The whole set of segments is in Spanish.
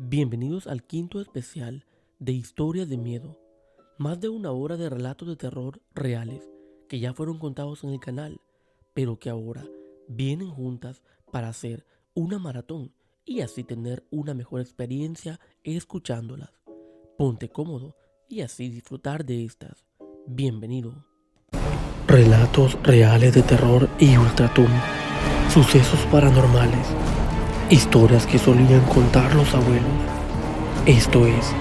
Bienvenidos al quinto especial de Historias de Miedo, más de una hora de relatos de terror reales que ya fueron contados en el canal, pero que ahora vienen juntas para hacer una maratón y así tener una mejor experiencia escuchándolas. Ponte cómodo y así disfrutar de estas. Bienvenido. Relatos reales de terror y ultratum, sucesos paranormales, historias que solían contar los abuelos. Esto es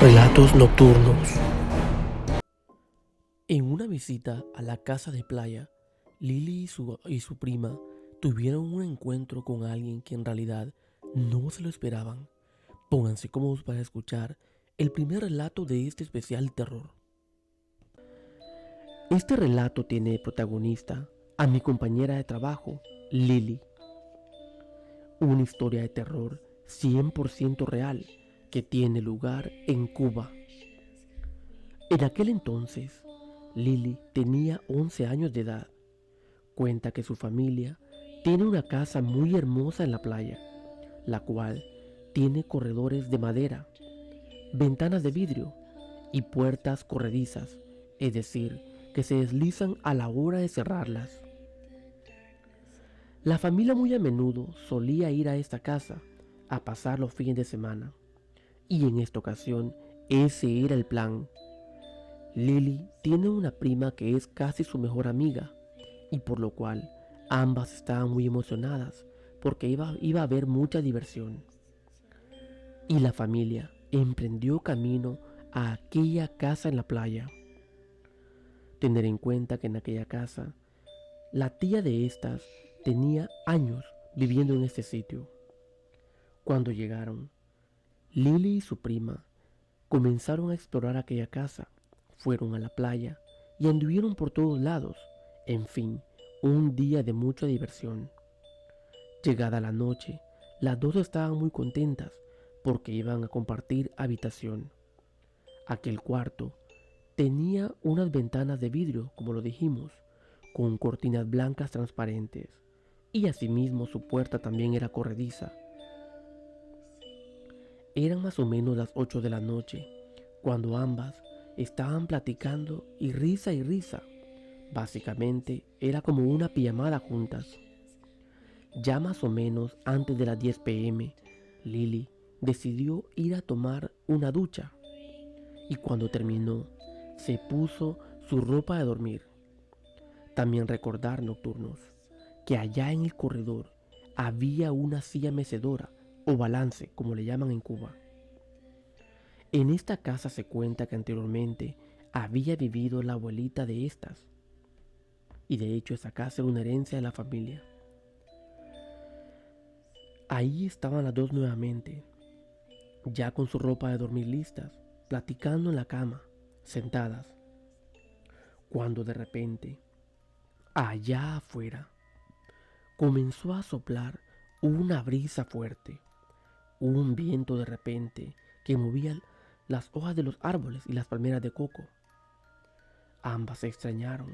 Relatos Nocturnos. En una visita a la casa de playa, Lily y su prima tuvieron un encuentro con alguien que en realidad no se lo esperaban. Pónganse cómodos para escuchar el primer relato de este especial terror. Este relato tiene protagonista a mi compañera de trabajo, Lily. Una historia de terror 100% real que tiene lugar en Cuba. En aquel entonces, Lily tenía 11 años de edad. Cuenta que su familia tiene una casa muy hermosa en la playa, la cual tiene corredores de madera, ventanas de vidrio y puertas corredizas, es decir, que se deslizan a la hora de cerrarlas. La familia muy a menudo solía ir a esta casa a pasar los fines de semana, y en esta ocasión ese era el plan. Lily tiene una prima que es casi su mejor amiga, y por lo cual ambas estaban muy emocionadas porque iba a haber mucha diversión. Y la familia emprendió camino a aquella casa en la playa. Tener en cuenta que en aquella casa, la tía de estas tenía años viviendo en este sitio. Cuando llegaron, Lily y su prima comenzaron a explorar aquella casa, fueron a la playa y anduvieron por todos lados. En fin, un día de mucha diversión. Llegada la noche, las dos estaban muy contentas porque iban a compartir habitación. Aquel cuarto tenía unas ventanas de vidrio, como lo dijimos, con cortinas blancas transparentes, y asimismo su puerta también era corrediza. Eran más o menos las 8 de la noche, cuando ambas estaban platicando y risa. Básicamente era como una pijamada juntas. Ya más o menos antes de las 10 p.m., Lily decidió ir a tomar una ducha y cuando terminó, se puso su ropa de dormir. También recordar nocturnos que allá en el corredor había una silla mecedora o balance, como le llaman en Cuba. En esta casa se cuenta que anteriormente había vivido la abuelita de estas, y de hecho esa casa era una herencia de la familia. Ahí estaban las dos nuevamente, ya con su ropa de dormir listas, platicando en la cama, sentadas, cuando de repente, allá afuera, comenzó a soplar una brisa fuerte, un viento de repente que movía las hojas de los árboles y las palmeras de coco. Ambas se extrañaron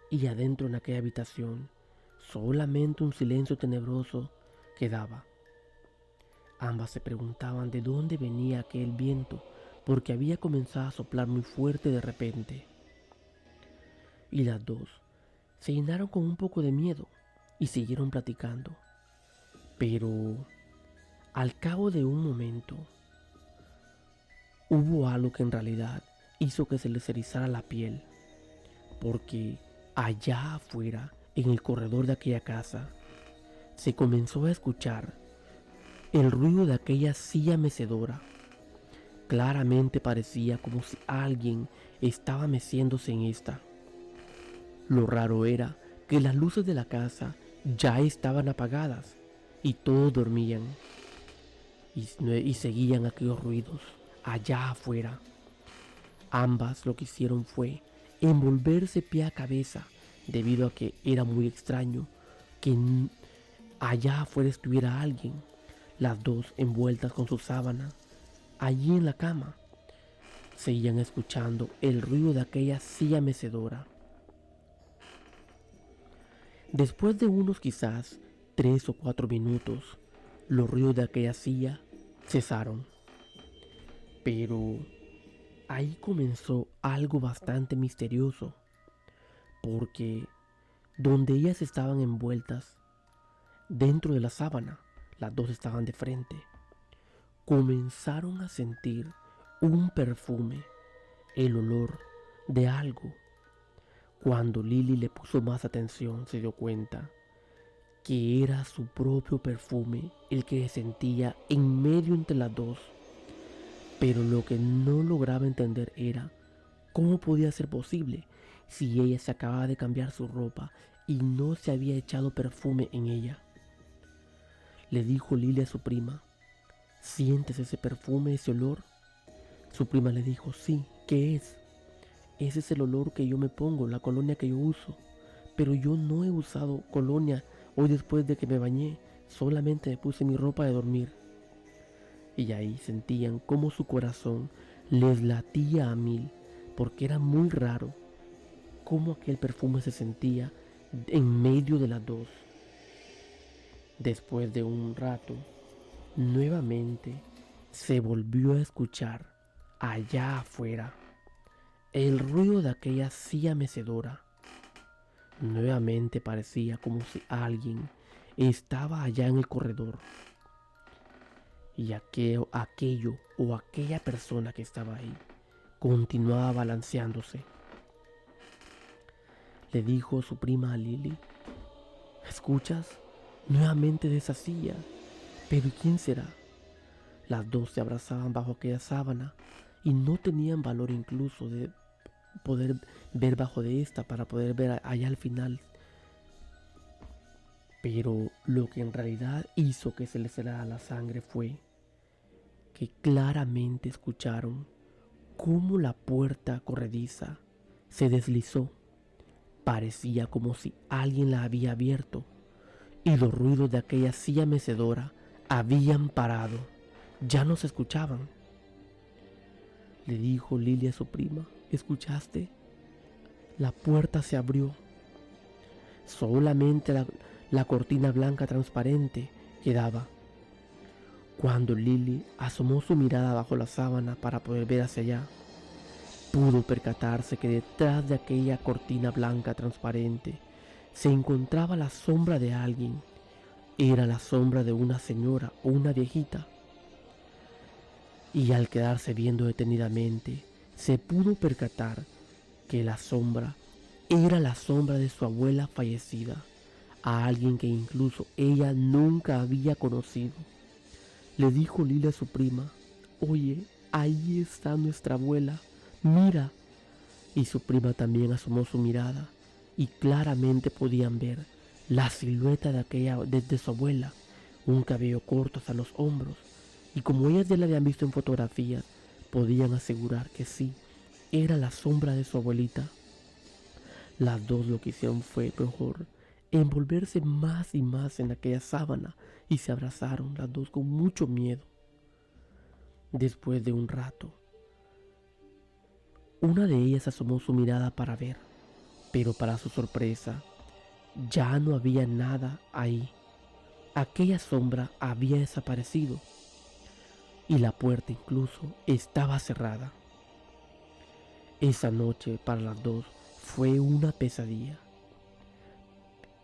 y adentro en aquella habitación solamente un silencio tenebroso quedaba. Ambas se preguntaban de dónde venía aquel viento porque había comenzado a soplar muy fuerte de repente. Y las dos se llenaron con un poco de miedo y siguieron platicando. Pero al cabo de un momento hubo algo que en realidad hizo que se les erizara la piel, porque allá afuera, en el corredor de aquella casa, se comenzó a escuchar el ruido de aquella silla mecedora. Claramente parecía como si alguien estaba meciéndose en esta. Lo raro era que las luces de la casa ya estaban apagadas y todos dormían y seguían aquellos ruidos allá afuera. Ambas lo que hicieron fue envolverse pie a cabeza debido a que era muy extraño que allá afuera estuviera alguien. Las dos envueltas con su sábana, allí en la cama, seguían escuchando el ruido de aquella silla mecedora. Después de unos quizás 3 o 4 minutos, los ruidos de aquella silla cesaron. Pero ahí comenzó algo bastante misterioso, porque donde ellas estaban envueltas, dentro de la sábana, las dos estaban de frente, comenzaron a sentir un perfume, el olor de algo. Cuando Lily le puso más atención, se dio cuenta que era su propio perfume el que sentía en medio entre las dos. Pero lo que no lograba entender era cómo podía ser posible si ella se acababa de cambiar su ropa y no se había echado perfume en ella. Le dijo Lily a su prima: ¿sientes ese perfume, ese olor? Su prima le dijo: sí, ¿qué es? Ese es el olor que yo me pongo, la colonia que yo uso. Pero yo no he usado colonia hoy después de que me bañé, solamente me puse mi ropa de dormir. Y ahí sentían cómo su corazón les latía a mil, porque era muy raro cómo aquel perfume se sentía en medio de las dos. Después de un rato, nuevamente se volvió a escuchar allá afuera el ruido de aquella silla mecedora. Nuevamente parecía como si alguien estaba allá en el corredor. Y aquello o aquella persona que estaba ahí continuaba balanceándose. Le dijo su prima a Lily: ¿escuchas? Nuevamente de esa silla. ¿Pero quién será? Las dos se abrazaban bajo aquella sábana y no tenían valor incluso de poder ver bajo de esta para poder ver allá al final. Pero lo que en realidad hizo que se les helara la sangre fue que claramente escucharon cómo la puerta corrediza se deslizó. Parecía como si alguien la había abierto y los ruidos de aquella silla mecedora habían parado. Ya no se escuchaban. Le dijo Lily a su prima: ¿escuchaste? La puerta se abrió. Solamente la cortina blanca transparente quedaba. Cuando Lily asomó su mirada bajo la sábana para poder ver hacia allá, pudo percatarse que detrás de aquella cortina blanca transparente se encontraba la sombra de alguien. Era la sombra de una señora o una viejita. Y al quedarse viendo detenidamente, se pudo percatar que la sombra era la sombra de su abuela fallecida, a alguien que incluso ella nunca había conocido. Le dijo Lily a su prima: oye, ahí está nuestra abuela, mira. Y su prima también asomó su mirada y claramente podían ver la silueta de aquella desde su abuela, un cabello corto hasta los hombros. Y como ellas ya la habían visto en fotografías, podían asegurar que sí, era la sombra de su abuelita. Las dos lo que hicieron fue mejor envolverse más y más en aquella sábana y se abrazaron las dos con mucho miedo. Después de un rato, una de ellas asomó su mirada para ver, pero para su sorpresa, ya no había nada ahí. Aquella sombra había desaparecido y la puerta incluso estaba cerrada. Esa noche para las dos fue una pesadilla.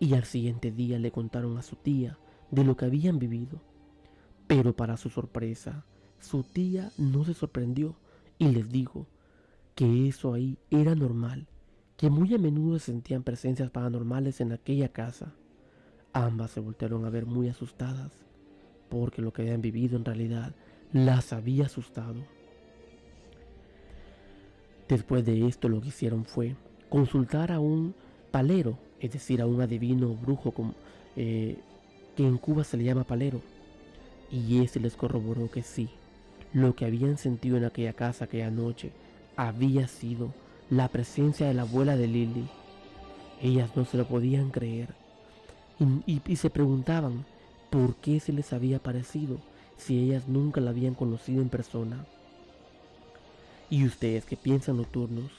Y al siguiente día le contaron a su tía de lo que habían vivido. Pero para su sorpresa, su tía no se sorprendió y les dijo que eso ahí era normal, que muy a menudo se sentían presencias paranormales en aquella casa. Ambas se voltearon a ver muy asustadas, porque lo que habían vivido en realidad las había asustado. Después de esto lo que hicieron fue consultar a un palero, es decir, a un adivino o brujo que en Cuba se le llama palero. Y ese les corroboró que sí, lo que habían sentido en aquella casa aquella noche había sido la presencia de la abuela de Lily. Ellas no se lo podían creer y se preguntaban por qué se les había aparecido si ellas nunca la habían conocido en persona. ¿Y ustedes qué piensan, nocturnos?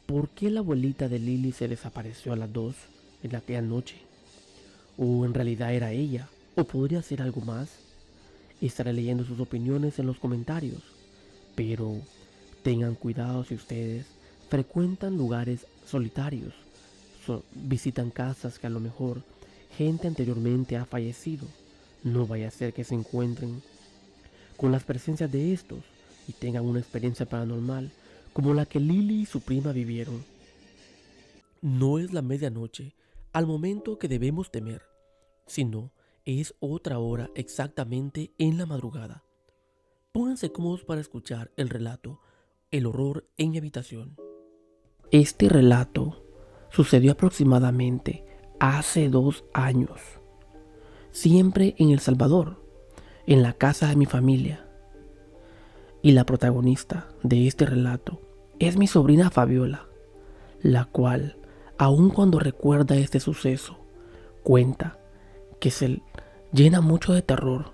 ¿Por qué la abuelita de Lily se desapareció a las dos en aquella noche? ¿O en realidad era ella? ¿O podría ser algo más? Estaré leyendo sus opiniones en los comentarios, pero tengan cuidado si ustedes frecuentan lugares solitarios, visitan casas que a lo mejor gente anteriormente ha fallecido. No vaya a ser que se encuentren con las presencias de estos y tengan una experiencia paranormal como la que Lily y su prima vivieron. No es la medianoche al momento que debemos temer, sino es otra hora exactamente en la madrugada. Pónganse cómodos para escuchar el relato El horror en mi habitación. Este relato sucedió aproximadamente hace 2 años, siempre en El Salvador, en la casa de mi familia. Y la protagonista de este relato es mi sobrina Fabiola, la cual, aun cuando recuerda este suceso, cuenta que se llena mucho de terror.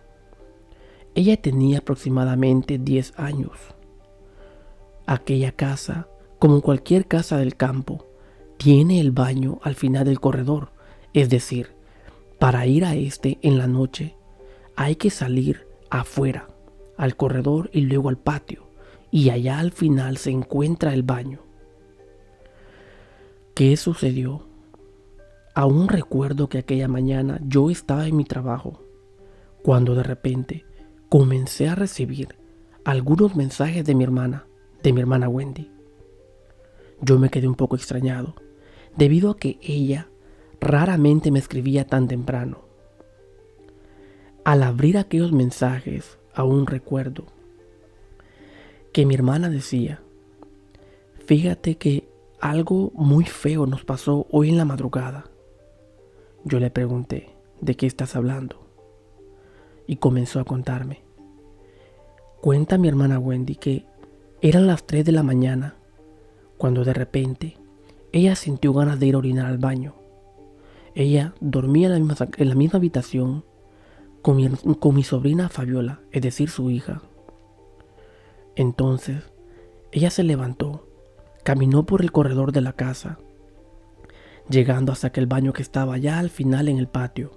Ella tenía aproximadamente 10 años. Aquella casa, como cualquier casa del campo, tiene el baño al final del corredor, es decir, para ir a este en la noche hay que salir afuera, al corredor y luego al patio, y allá al final se encuentra el baño. ¿Qué sucedió? Aún recuerdo que aquella mañana yo estaba en mi trabajo, cuando de repente comencé a recibir algunos mensajes de mi hermana Wendy. Yo me quedé un poco extrañado, debido a que ella raramente me escribía tan temprano. Al abrir aquellos mensajes, aún recuerdo que mi hermana decía: fíjate que algo muy feo nos pasó hoy en la madrugada. Yo le pregunté: ¿de qué estás hablando? Y comenzó a contarme. Cuenta mi hermana Wendy que eran las 3 de la mañana cuando de repente ella sintió ganas de ir a orinar al baño. Ella dormía en la misma habitación con mi sobrina Fabiola, es decir, su hija. Entonces, ella se levantó, caminó por el corredor de la casa, llegando hasta aquel baño que estaba allá al final en el patio,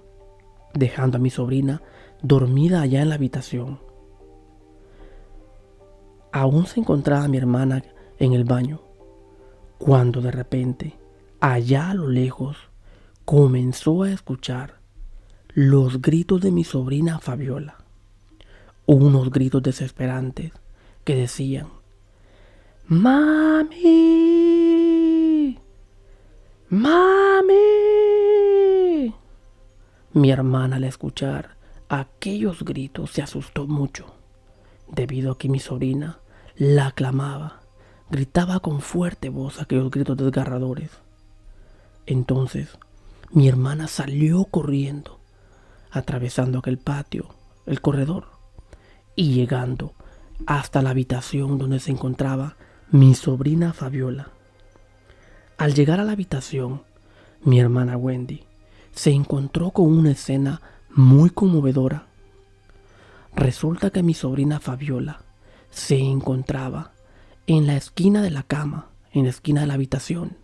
dejando a mi sobrina dormida allá en la habitación. Aún se encontraba mi hermana en el baño, cuando de repente, allá a lo lejos, comenzó a escuchar los gritos de mi sobrina Fabiola. Unos gritos desesperantes que decían: ¡Mami! ¡Mami! Mi hermana, al escuchar aquellos gritos, se asustó mucho, debido a que mi sobrina la clamaba, gritaba con fuerte voz aquellos gritos desgarradores. Entonces, mi hermana salió corriendo, atravesando aquel patio, el corredor, y llegando hasta la habitación donde se encontraba mi sobrina Fabiola. Al llegar a la habitación, mi hermana Wendy se encontró con una escena muy conmovedora. Resulta que mi sobrina Fabiola se encontraba en la esquina de la cama, en la esquina de la habitación,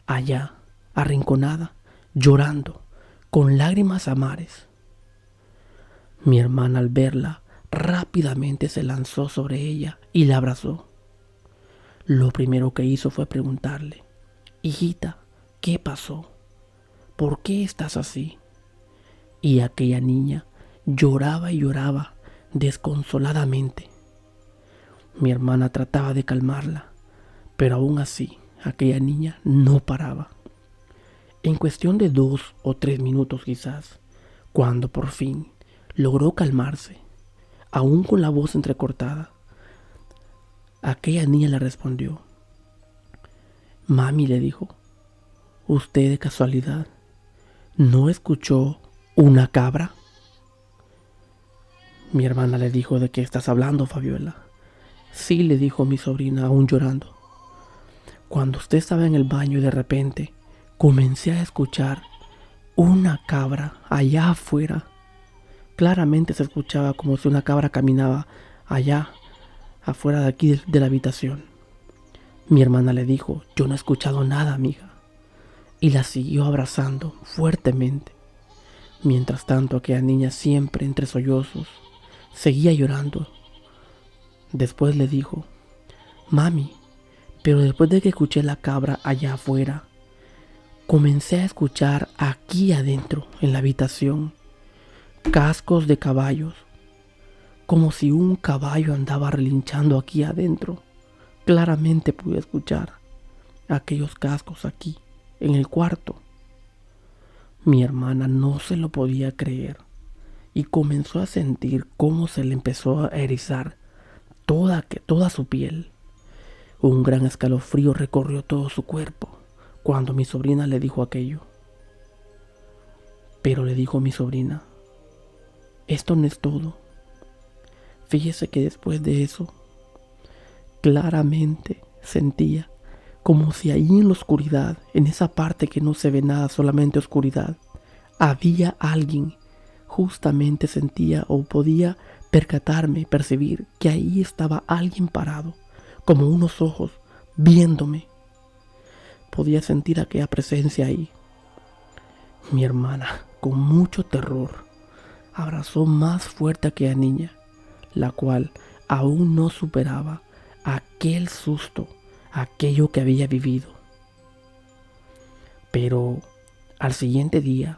allá, arrinconada, llorando, con lágrimas a mares. Mi hermana, al verla, rápidamente se lanzó sobre ella y la abrazó. Lo primero que hizo fue preguntarle: hijita, ¿qué pasó? ¿Por qué estás así? Y aquella niña lloraba y lloraba desconsoladamente. Mi hermana trataba de calmarla, pero aún así aquella niña no paraba. En cuestión de 2 o 3 minutos quizás, cuando por fin logró calmarse, aún con la voz entrecortada, aquella niña le respondió: mami, le dijo, ¿usted de casualidad no escuchó una cabra? Mi hermana le dijo: ¿de qué estás hablando, Fabiola? Sí, le dijo mi sobrina, aún llorando. Cuando usted estaba en el baño y de repente comencé a escuchar una cabra allá afuera. Claramente se escuchaba como si una cabra caminaba allá afuera de aquí de la habitación. Mi hermana le dijo: yo no he escuchado nada, amiga. Y la siguió abrazando fuertemente. Mientras tanto, aquella niña, siempre entre sollozos, Seguía llorando. Después le dijo: Mami, pero después de que escuché la cabra allá afuera, comencé a escuchar aquí adentro, en la habitación, cascos de caballos, como si un caballo andaba relinchando aquí adentro. Claramente pude escuchar aquellos cascos aquí, en el cuarto. Mi hermana no se lo podía creer y comenzó a sentir cómo se le empezó a erizar toda su piel. Un gran escalofrío recorrió todo su cuerpo cuando mi sobrina le dijo aquello. Pero le dijo mi sobrina: esto no es todo. Fíjese que después de eso, claramente sentía como si ahí en la oscuridad, en esa parte que no se ve nada, solamente oscuridad, había alguien. Justamente sentía o podía percatarme, percibir que ahí estaba alguien parado, como unos ojos, viéndome. Podía sentir aquella presencia ahí. Mi hermana, con mucho terror, abrazó más fuerte a aquella niña, la cual aún no superaba aquel susto, aquello que había vivido. Pero al siguiente día,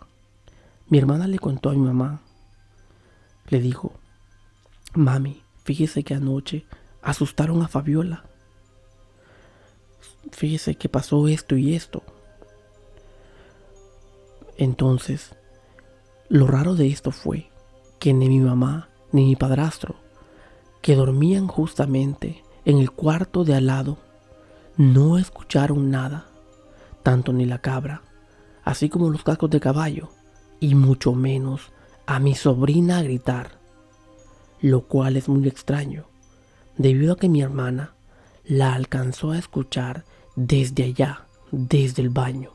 mi hermana le contó a mi mamá. Le dijo: Mami, fíjese que anoche asustaron a Fabiola. Fíjese que pasó esto y esto. Entonces, lo raro de esto fue que ni mi mamá ni mi padrastro, que dormían justamente en el cuarto de al lado, no escucharon nada, tanto ni la cabra, así como los cascos de caballo, y mucho menos a mi sobrina gritar, lo cual es muy extraño, debido a que mi hermana la alcanzó a escuchar desde allá, desde el baño,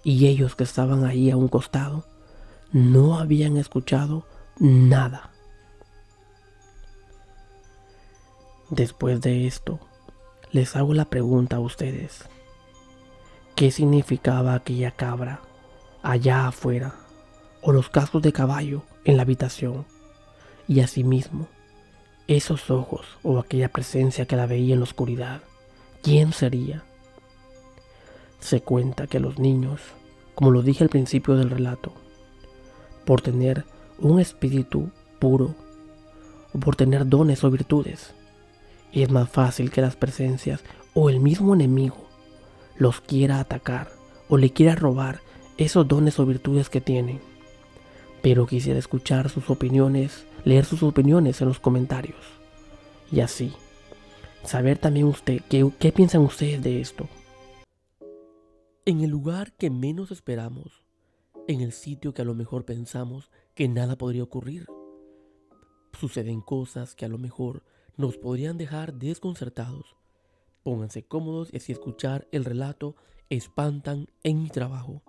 y ellos que estaban ahí a un costado no habían escuchado nada. Después de esto, les hago la pregunta a ustedes: ¿qué significaba aquella cabra allá afuera, o los cascos de caballo en la habitación? Y asimismo, esos ojos o aquella presencia que la veía en la oscuridad, ¿quién sería? Se cuenta que los niños, como lo dije al principio del relato, por tener un espíritu puro o por tener dones o virtudes, es más fácil que las presencias o el mismo enemigo los quiera atacar o le quiera robar esos dones o virtudes que tienen. Pero quisiera escuchar sus opiniones, leer sus opiniones en los comentarios. Y así, saber también usted qué piensan ustedes de esto. En el lugar que menos esperamos, en el sitio que a lo mejor pensamos que nada podría ocurrir, suceden cosas que a lo mejor nos podrían dejar desconcertados. Pónganse cómodos y así escuchar el relato Espantan en mi trabajo.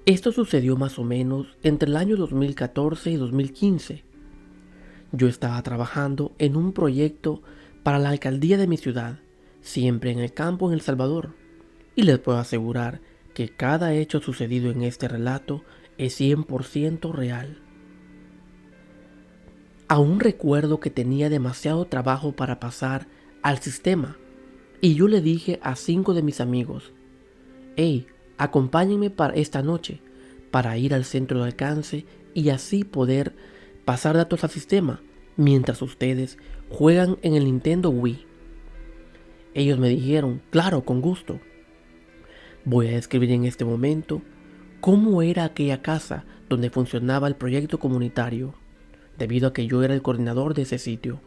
Esto sucedió más o menos entre el año 2014 y 2015. Yo estaba trabajando en un proyecto para la alcaldía de mi ciudad, siempre en el campo en El Salvador, y les puedo asegurar que cada hecho sucedido en este relato es 100% real. Aún recuerdo que tenía demasiado trabajo para pasar al sistema, y yo le dije a 5 de mis amigos: hey, acompáñenme para esta noche, para ir al centro de alcance y así poder pasar datos al sistema, mientras ustedes juegan en el Nintendo Wii. Ellos me dijeron: claro, con gusto. Voy a describir en este momento cómo era aquella casa donde funcionaba el proyecto comunitario, debido a que yo era el coordinador de ese sitio.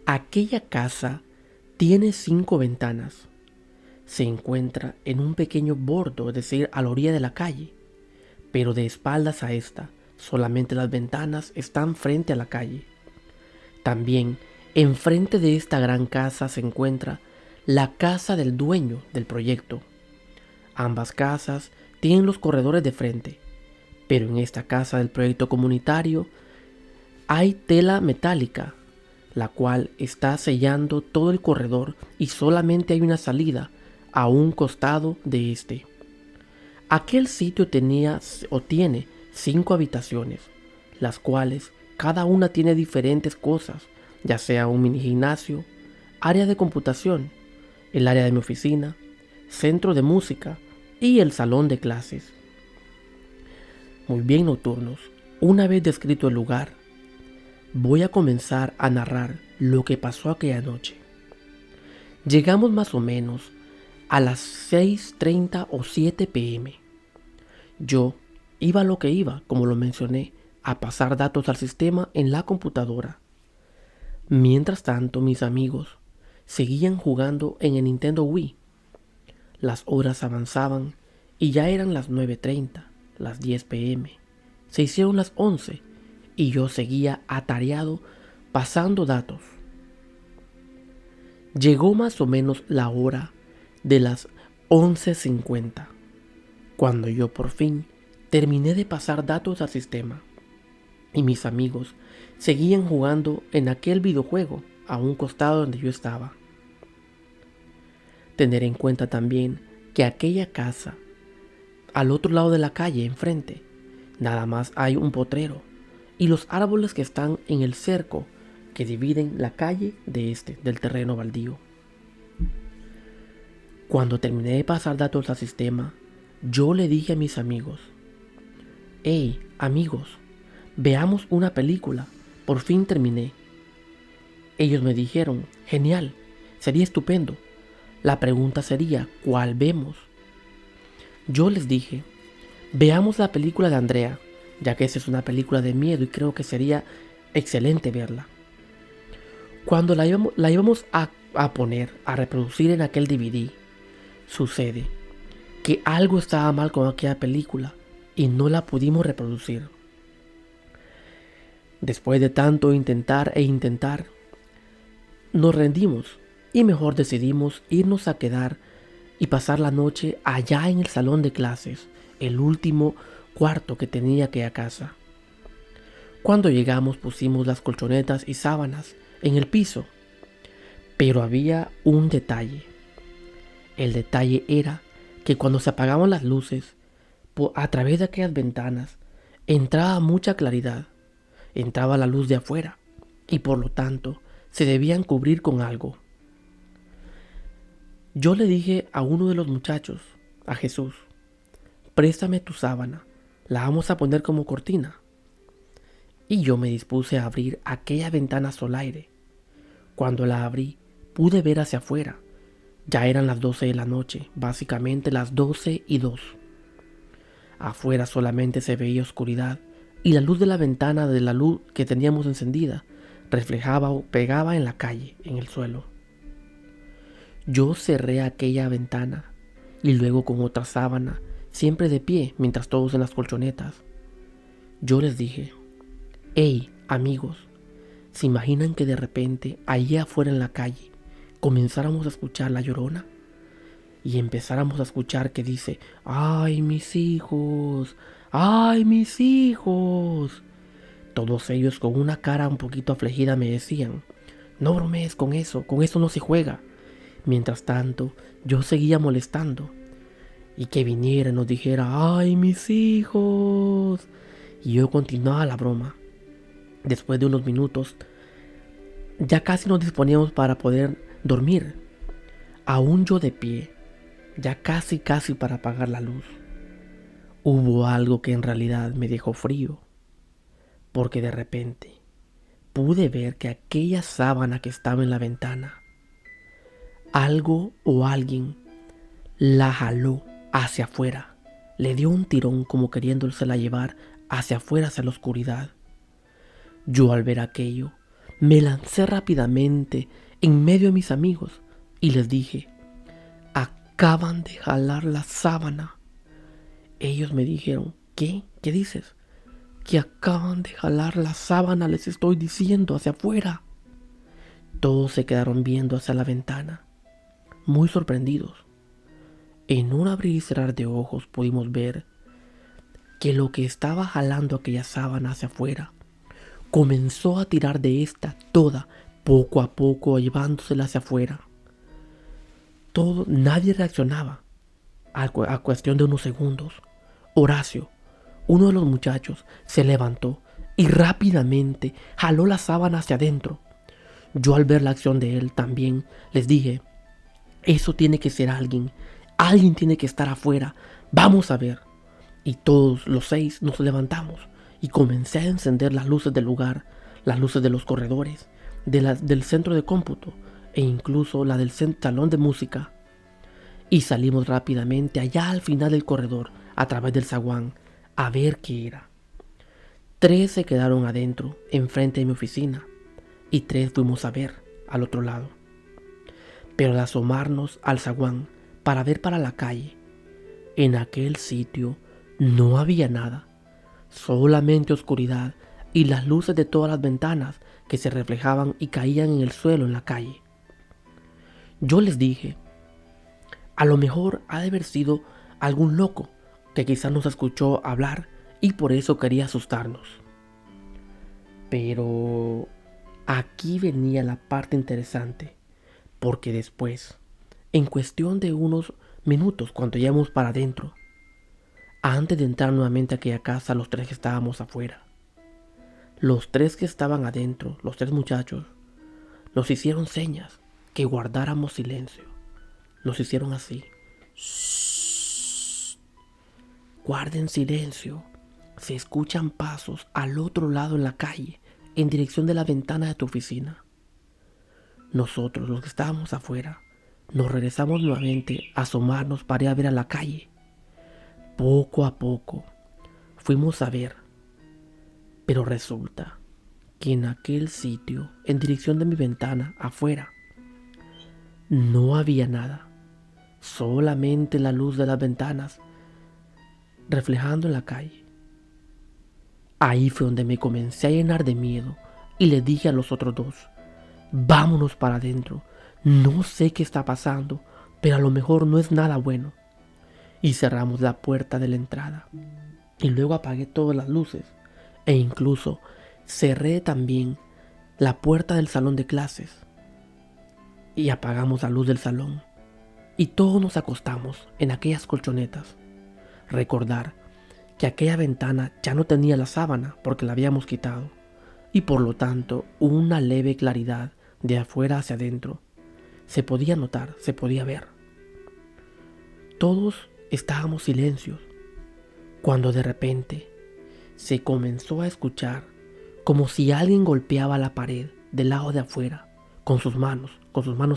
Aquella casa tiene 5 ventanas. Se encuentra en un pequeño bordo, es decir, a la orilla de la calle, pero de espaldas a esta, solamente las ventanas están frente a la calle. También, enfrente de esta gran casa se encuentra la casa del dueño del proyecto. Ambas casas tienen los corredores de frente, pero en esta casa del proyecto comunitario hay tela metálica, la cual está sellando todo el corredor y solamente hay una salida a un costado de este. Aquel sitio tenía o tiene 5 habitaciones, las cuales cada una tiene diferentes cosas, ya sea un mini gimnasio, área de computación, el área de mi oficina, centro de música y el salón de clases. Muy bien, nocturnos, una vez descrito el lugar, voy a comenzar a narrar lo que pasó aquella noche. Llegamos más o menos a las 6:30 o 7 p.m. Yo iba a lo que iba, como lo mencioné, a pasar datos al sistema en la computadora. Mientras tanto, mis amigos seguían jugando en el Nintendo Wii. Las horas avanzaban y ya eran las 9:30, las 10 p.m. Se hicieron las 11 y yo seguía atareado pasando datos. Llegó más o menos la hora de las 11:50, cuando yo por fin terminé de pasar datos al sistema y mis amigos seguían jugando en aquel videojuego a un costado donde yo estaba. Tener en cuenta también que aquella casa, al otro lado de la calle, enfrente, nada más hay un potrero y los árboles que están en el cerco que dividen la calle del terreno baldío. Cuando terminé de pasar datos al sistema, yo le dije a mis amigos: «Hey, amigos, veamos una película, por fin terminé». Ellos me dijeron: «Genial, sería estupendo. La pregunta sería, ¿cuál vemos?». Yo les dije: «Veamos la película de Andrea, ya que esa es una película de miedo y creo que sería excelente verla». Cuando la íbamos a poner, a reproducir en aquel DVD, sucede que algo estaba mal con aquella película y no la pudimos reproducir. Después de tanto intentar, nos rendimos y mejor decidimos irnos a quedar y pasar la noche allá en el salón de clases, el último cuarto que tenía aquella casa. Cuando llegamos pusimos las colchonetas y sábanas en el piso, pero había un detalle. El detalle era que cuando se apagaban las luces, a través de aquellas ventanas, entraba mucha claridad, entraba la luz de afuera, y por lo tanto se debían cubrir con algo. Yo le dije a uno de los muchachos, a Jesús: «Préstame tu sábana, la vamos a poner como cortina». Y yo me dispuse a abrir aquella ventana sol aire. Cuando la abrí, pude ver hacia afuera. Ya eran las 12 de la noche, básicamente las 12:02. Afuera solamente se veía oscuridad y la luz de la ventana, de la luz que teníamos encendida, reflejaba o pegaba en la calle, en el suelo. Yo cerré aquella ventana y luego con otra sábana, siempre de pie, mientras todos en las colchonetas. Yo les dije: «Hey, amigos, ¿se imaginan que de repente, allí afuera en la calle, comenzáramos a escuchar la Llorona? Y empezáramos a escuchar que dice: ¡ay, mis hijos! ¡Ay, mis hijos!». Todos ellos con una cara un poquito afligida me decían: «No bromees con eso no se juega». Mientras tanto, yo seguía molestando. Y que viniera y nos dijera: «¡ay, mis hijos!». Y yo continuaba la broma. Después de unos minutos, ya casi nos disponíamos para poder dormir. Aún yo de pie, ya casi para apagar la luz. Hubo algo que en realidad me dejó frío, porque de repente pude ver que aquella sábana que estaba en la ventana, algo o alguien la jaló hacia afuera, le dio un tirón como queriéndosela llevar hacia afuera, hacia la oscuridad. Yo al ver aquello, me lancé rápidamente en medio de mis amigos y les dije: «Acaban de jalar la sábana». Ellos me dijeron: «¿Qué? ¿Qué dices?». «Que acaban de jalar la sábana, les estoy diciendo, hacia afuera». Todos se quedaron viendo hacia la ventana, muy sorprendidos. En un abrir y cerrar de ojos pudimos ver que lo que estaba jalando aquella sábana hacia afuera comenzó a tirar de esta toda, poco a poco, llevándosela hacia afuera. Nadie reaccionaba. A cuestión de unos segundos, Horacio, uno de los muchachos, se levantó y rápidamente jaló la sábana hacia adentro. Yo, al ver la acción de él, también les dije: eso tiene que ser alguien. Alguien tiene que estar afuera. Vamos a ver. Y todos los 6 nos levantamos y comencé a encender las luces del lugar, las luces de los corredores, del centro de cómputo e incluso la del salón de música. Y salimos rápidamente allá al final del corredor, a través del zaguán, a ver qué era. 3 se quedaron adentro, enfrente de mi oficina, y 3 fuimos a ver al otro lado. Pero al asomarnos al zaguán para ver para la calle, en aquel sitio no había nada, solamente oscuridad y las luces de todas las ventanas que se reflejaban y caían en el suelo en la calle. Yo les dije: a lo mejor ha de haber sido algún loco que quizás nos escuchó hablar y por eso quería asustarnos. Pero aquí venía la parte interesante, porque después, en cuestión de unos minutos, cuando llegamos para adentro, antes de entrar nuevamente a aquella casa, los 3 que estábamos afuera, los 3 que estaban adentro, los 3 muchachos, nos hicieron señas que guardáramos silencio. Nos hicieron así: shh, guarden silencio. Se escuchan pasos al otro lado en la calle, en dirección de la ventana de tu oficina. Nosotros, los que estábamos afuera, nos regresamos nuevamente a asomarnos para ir a ver a la calle. Poco a poco fuimos a ver, pero resulta que en aquel sitio, en dirección de mi ventana, afuera, no había nada, solamente la luz de las ventanas reflejando en la calle. Ahí fue donde me comencé a llenar de miedo y le dije a los otros 2: vámonos para adentro, no sé qué está pasando, pero a lo mejor no es nada bueno. Y cerramos la puerta de la entrada. Y luego apagué todas las luces. E incluso cerré también la puerta del salón de clases. Y apagamos la luz del salón. Y todos nos acostamos en aquellas colchonetas. Recordar que aquella ventana ya no tenía la sábana porque la habíamos quitado. Y por lo tanto una leve claridad de afuera hacia adentro se podía notar, se podía ver. Todos estábamos silencios, cuando de repente se comenzó a escuchar como si alguien golpeaba la pared del lado de afuera con sus manos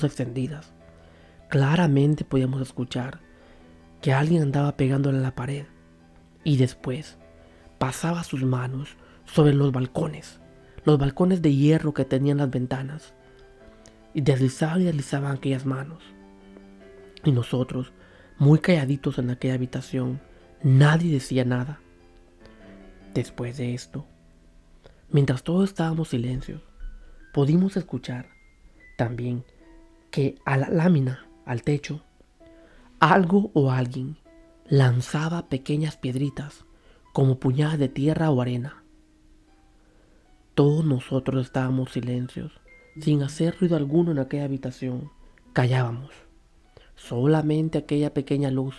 extendidas. Claramente podíamos escuchar que alguien andaba pegándole a la pared y después pasaba sus manos sobre los balcones de hierro que tenían las ventanas, y deslizaban aquellas manos. Y nosotros, muy calladitos en aquella habitación, nadie decía nada. Después de esto, mientras todos estábamos silencios, pudimos escuchar también que a la lámina, al techo, algo o alguien lanzaba pequeñas piedritas como puñadas de tierra o arena. Todos nosotros estábamos silencios, sin hacer ruido alguno en aquella habitación. Callábamos. Solamente aquella pequeña luz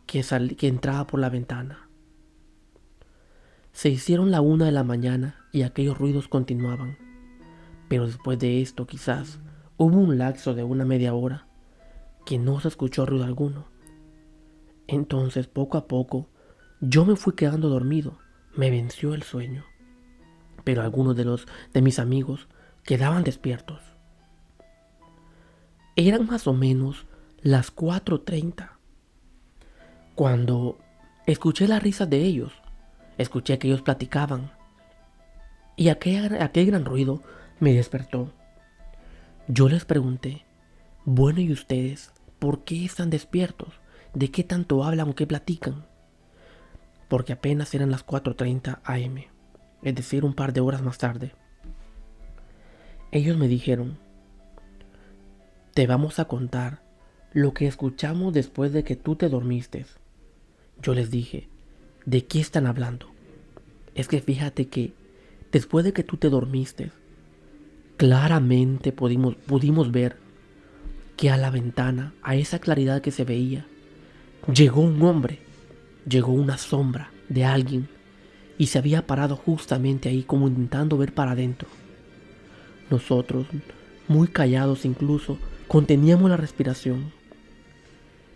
que entraba por la ventana. Se hicieron la 1 de la mañana y aquellos ruidos continuaban. Pero después de esto quizás hubo un lapso de una media hora que no se escuchó ruido alguno. Entonces poco a poco yo me fui quedando dormido, me venció el sueño. Pero algunos de mis amigos quedaban despiertos. Eran más o menos las 4:30 cuando escuché las risas de ellos. Escuché que ellos platicaban y aquel gran ruido me despertó. Yo les pregunté: bueno, ¿y ustedes por qué están despiertos? ¿De qué tanto hablan o qué platican? Porque apenas eran las 4:30 am, es decir, un par de horas más tarde. Ellos me dijeron: te vamos a contar lo que escuchamos después de que tú te dormiste. Yo les dije: ¿de qué están hablando? Es que fíjate que después de que tú te dormiste, claramente pudimos ver que a la ventana, a esa claridad que se veía, llegó un hombre, llegó una sombra de alguien y se había parado justamente ahí como intentando ver para adentro. Nosotros, muy callados incluso, conteníamos la respiración.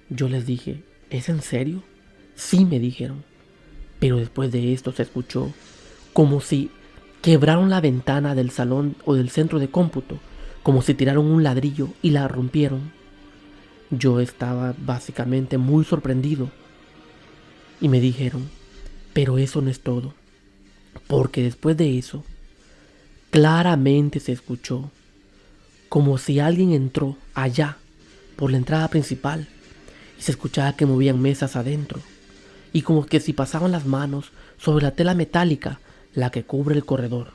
Yo les dije, ¿es en serio? Sí, me dijeron. Pero después de esto se escuchó como si quebraron la ventana del salón o del centro de cómputo, como si tiraron un ladrillo y la rompieron. Yo estaba básicamente muy sorprendido y me dijeron, pero eso no es todo, porque después de eso, claramente se escuchó como si alguien entró allá por la entrada principal y se escuchaba que movían mesas adentro y como que si pasaban las manos sobre la tela metálica la que cubre el corredor.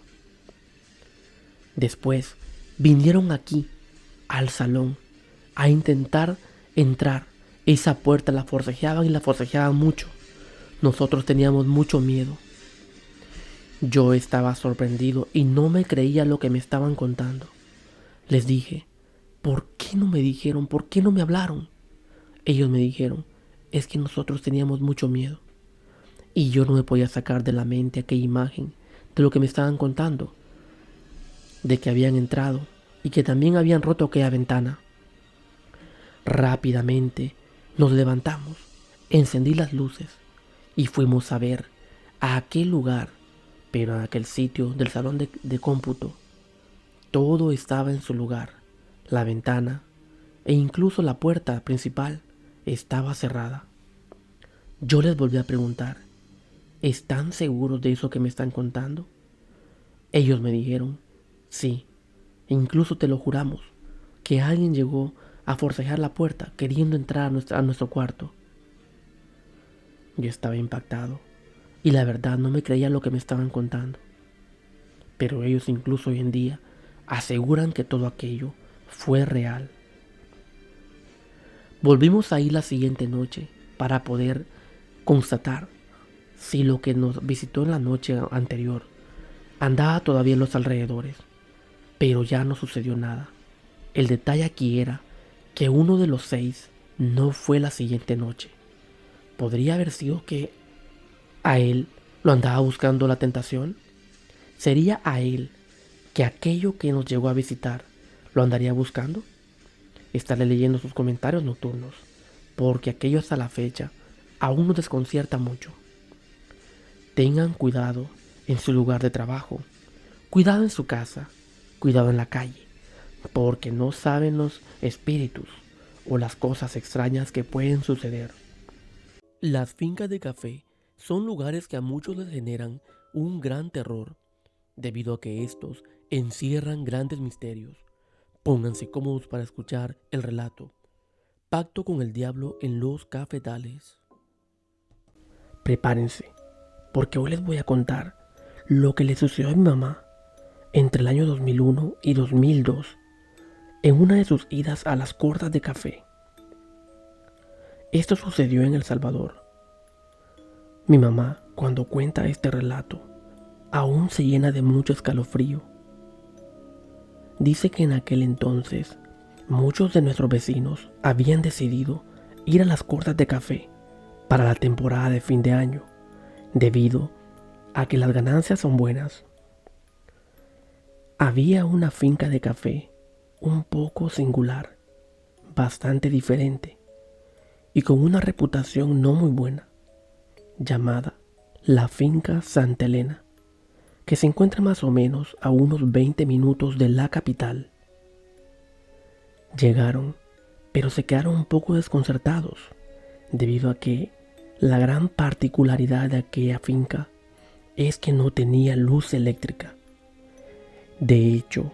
Después vinieron aquí al salón a intentar entrar. Esa puerta la forcejeaban y la forcejeaban mucho. Nosotros teníamos mucho miedo. Yo estaba sorprendido y no me creía lo que me estaban contando. Les dije, ¿por qué no me dijeron? ¿Por qué no me hablaron? Ellos me dijeron, es que nosotros teníamos mucho miedo. Y yo no me podía sacar de la mente aquella imagen de lo que me estaban contando, de que habían entrado y que también habían roto aquella ventana. Rápidamente nos levantamos, encendí las luces y fuimos a ver a aquel lugar, pero en aquel sitio del salón de cómputo. Todo estaba en su lugar. La ventana e incluso la puerta principal estaba cerrada. Yo les volví a preguntar, ¿están seguros de eso que me están contando? Ellos me dijeron, sí, e incluso te lo juramos, que alguien llegó a forcejear la puerta queriendo entrar a nuestro cuarto. Yo estaba impactado y la verdad no me creía lo que me estaban contando. Pero ellos incluso hoy en día aseguran que todo aquello fue real. Volvimos a ir la siguiente noche para poder constatar si lo que nos visitó en la noche anterior andaba todavía en los alrededores, pero ya no sucedió nada. El detalle aquí era que uno de los 6 no fue la siguiente noche. ¿Podría haber sido que a él lo andaba buscando la tentación? ¿Sería a él que aquello que nos llegó a visitar lo andaría buscando? Estaré leyendo sus comentarios nocturnos, porque aquello hasta la fecha aún nos desconcierta mucho. Tengan cuidado en su lugar de trabajo, cuidado en su casa, cuidado en la calle, porque no saben los espíritus o las cosas extrañas que pueden suceder. Las fincas de café son lugares que a muchos les generan un gran terror, debido a que estos encierran grandes misterios. Pónganse cómodos para escuchar el relato Pacto con el Diablo en los Cafetales. Prepárense, porque hoy les voy a contar lo que le sucedió a mi mamá entre el año 2001 y 2002 en una de sus idas a las cortas de café. Esto sucedió en El Salvador. Mi mamá, cuando cuenta este relato, aún se llena de mucho escalofrío. Dice que en aquel entonces muchos de nuestros vecinos habían decidido ir a las cortas de café para la temporada de fin de año, debido a que las ganancias son buenas. Había una finca de café un poco singular, bastante diferente y con una reputación no muy buena, llamada la Finca Santa Elena, que se encuentra más o menos a unos 20 minutos de la capital. Llegaron, pero se quedaron un poco desconcertados, debido a que la gran particularidad de aquella finca es que no tenía luz eléctrica. De hecho,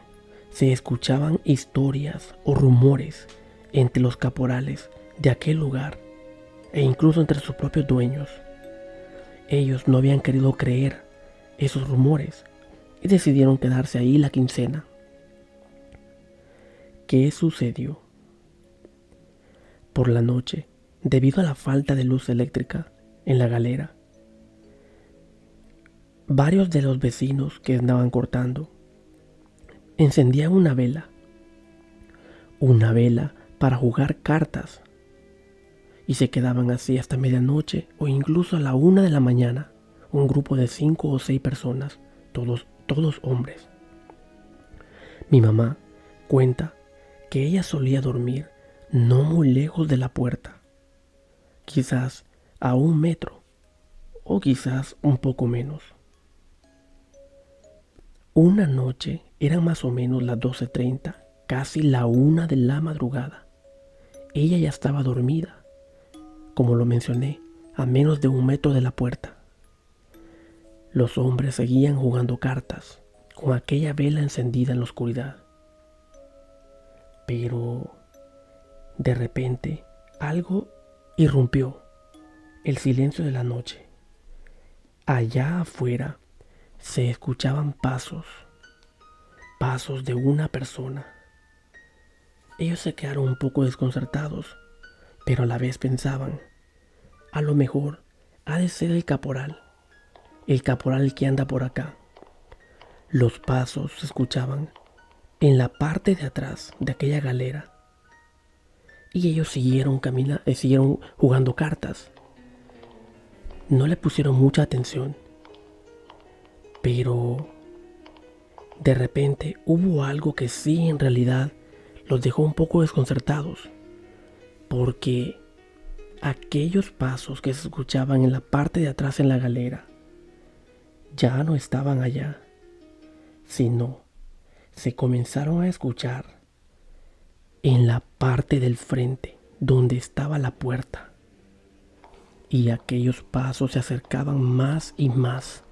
se escuchaban historias o rumores entre los caporales de aquel lugar e incluso entre sus propios dueños. Ellos no habían querido creer esos rumores y decidieron quedarse ahí la quincena. ¿Qué sucedió? Por la noche, debido a la falta de luz eléctrica en la galera, varios de los vecinos que andaban cortando encendían una vela para jugar cartas, y se quedaban así hasta medianoche o incluso a la 1 de la mañana un grupo de 5 o 6 personas, todos hombres. Mi mamá cuenta que ella solía dormir no muy lejos de la puerta, quizás a 1 metro o quizás un poco menos. Una noche eran más o menos las 12:30, casi la 1 de la madrugada. Ella ya estaba dormida, como lo mencioné, a menos de 1 metro de la puerta. Los hombres seguían jugando cartas con aquella vela encendida en la oscuridad. Pero de repente algo irrumpió el silencio de la noche. Allá afuera se escuchaban pasos de una persona. Ellos se quedaron un poco desconcertados, pero a la vez pensaban, a lo mejor ha de ser el caporal que anda por acá. Los pasos se escuchaban en la parte de atrás de aquella galera y ellos siguieron jugando cartas. No le pusieron mucha atención, pero de repente hubo algo que sí en realidad los dejó un poco desconcertados, porque aquellos pasos que se escuchaban en la parte de atrás en la galera ya no estaban allá, sino se comenzaron a escuchar en la parte del frente donde estaba la puerta. Y aquellos pasos se acercaban más y más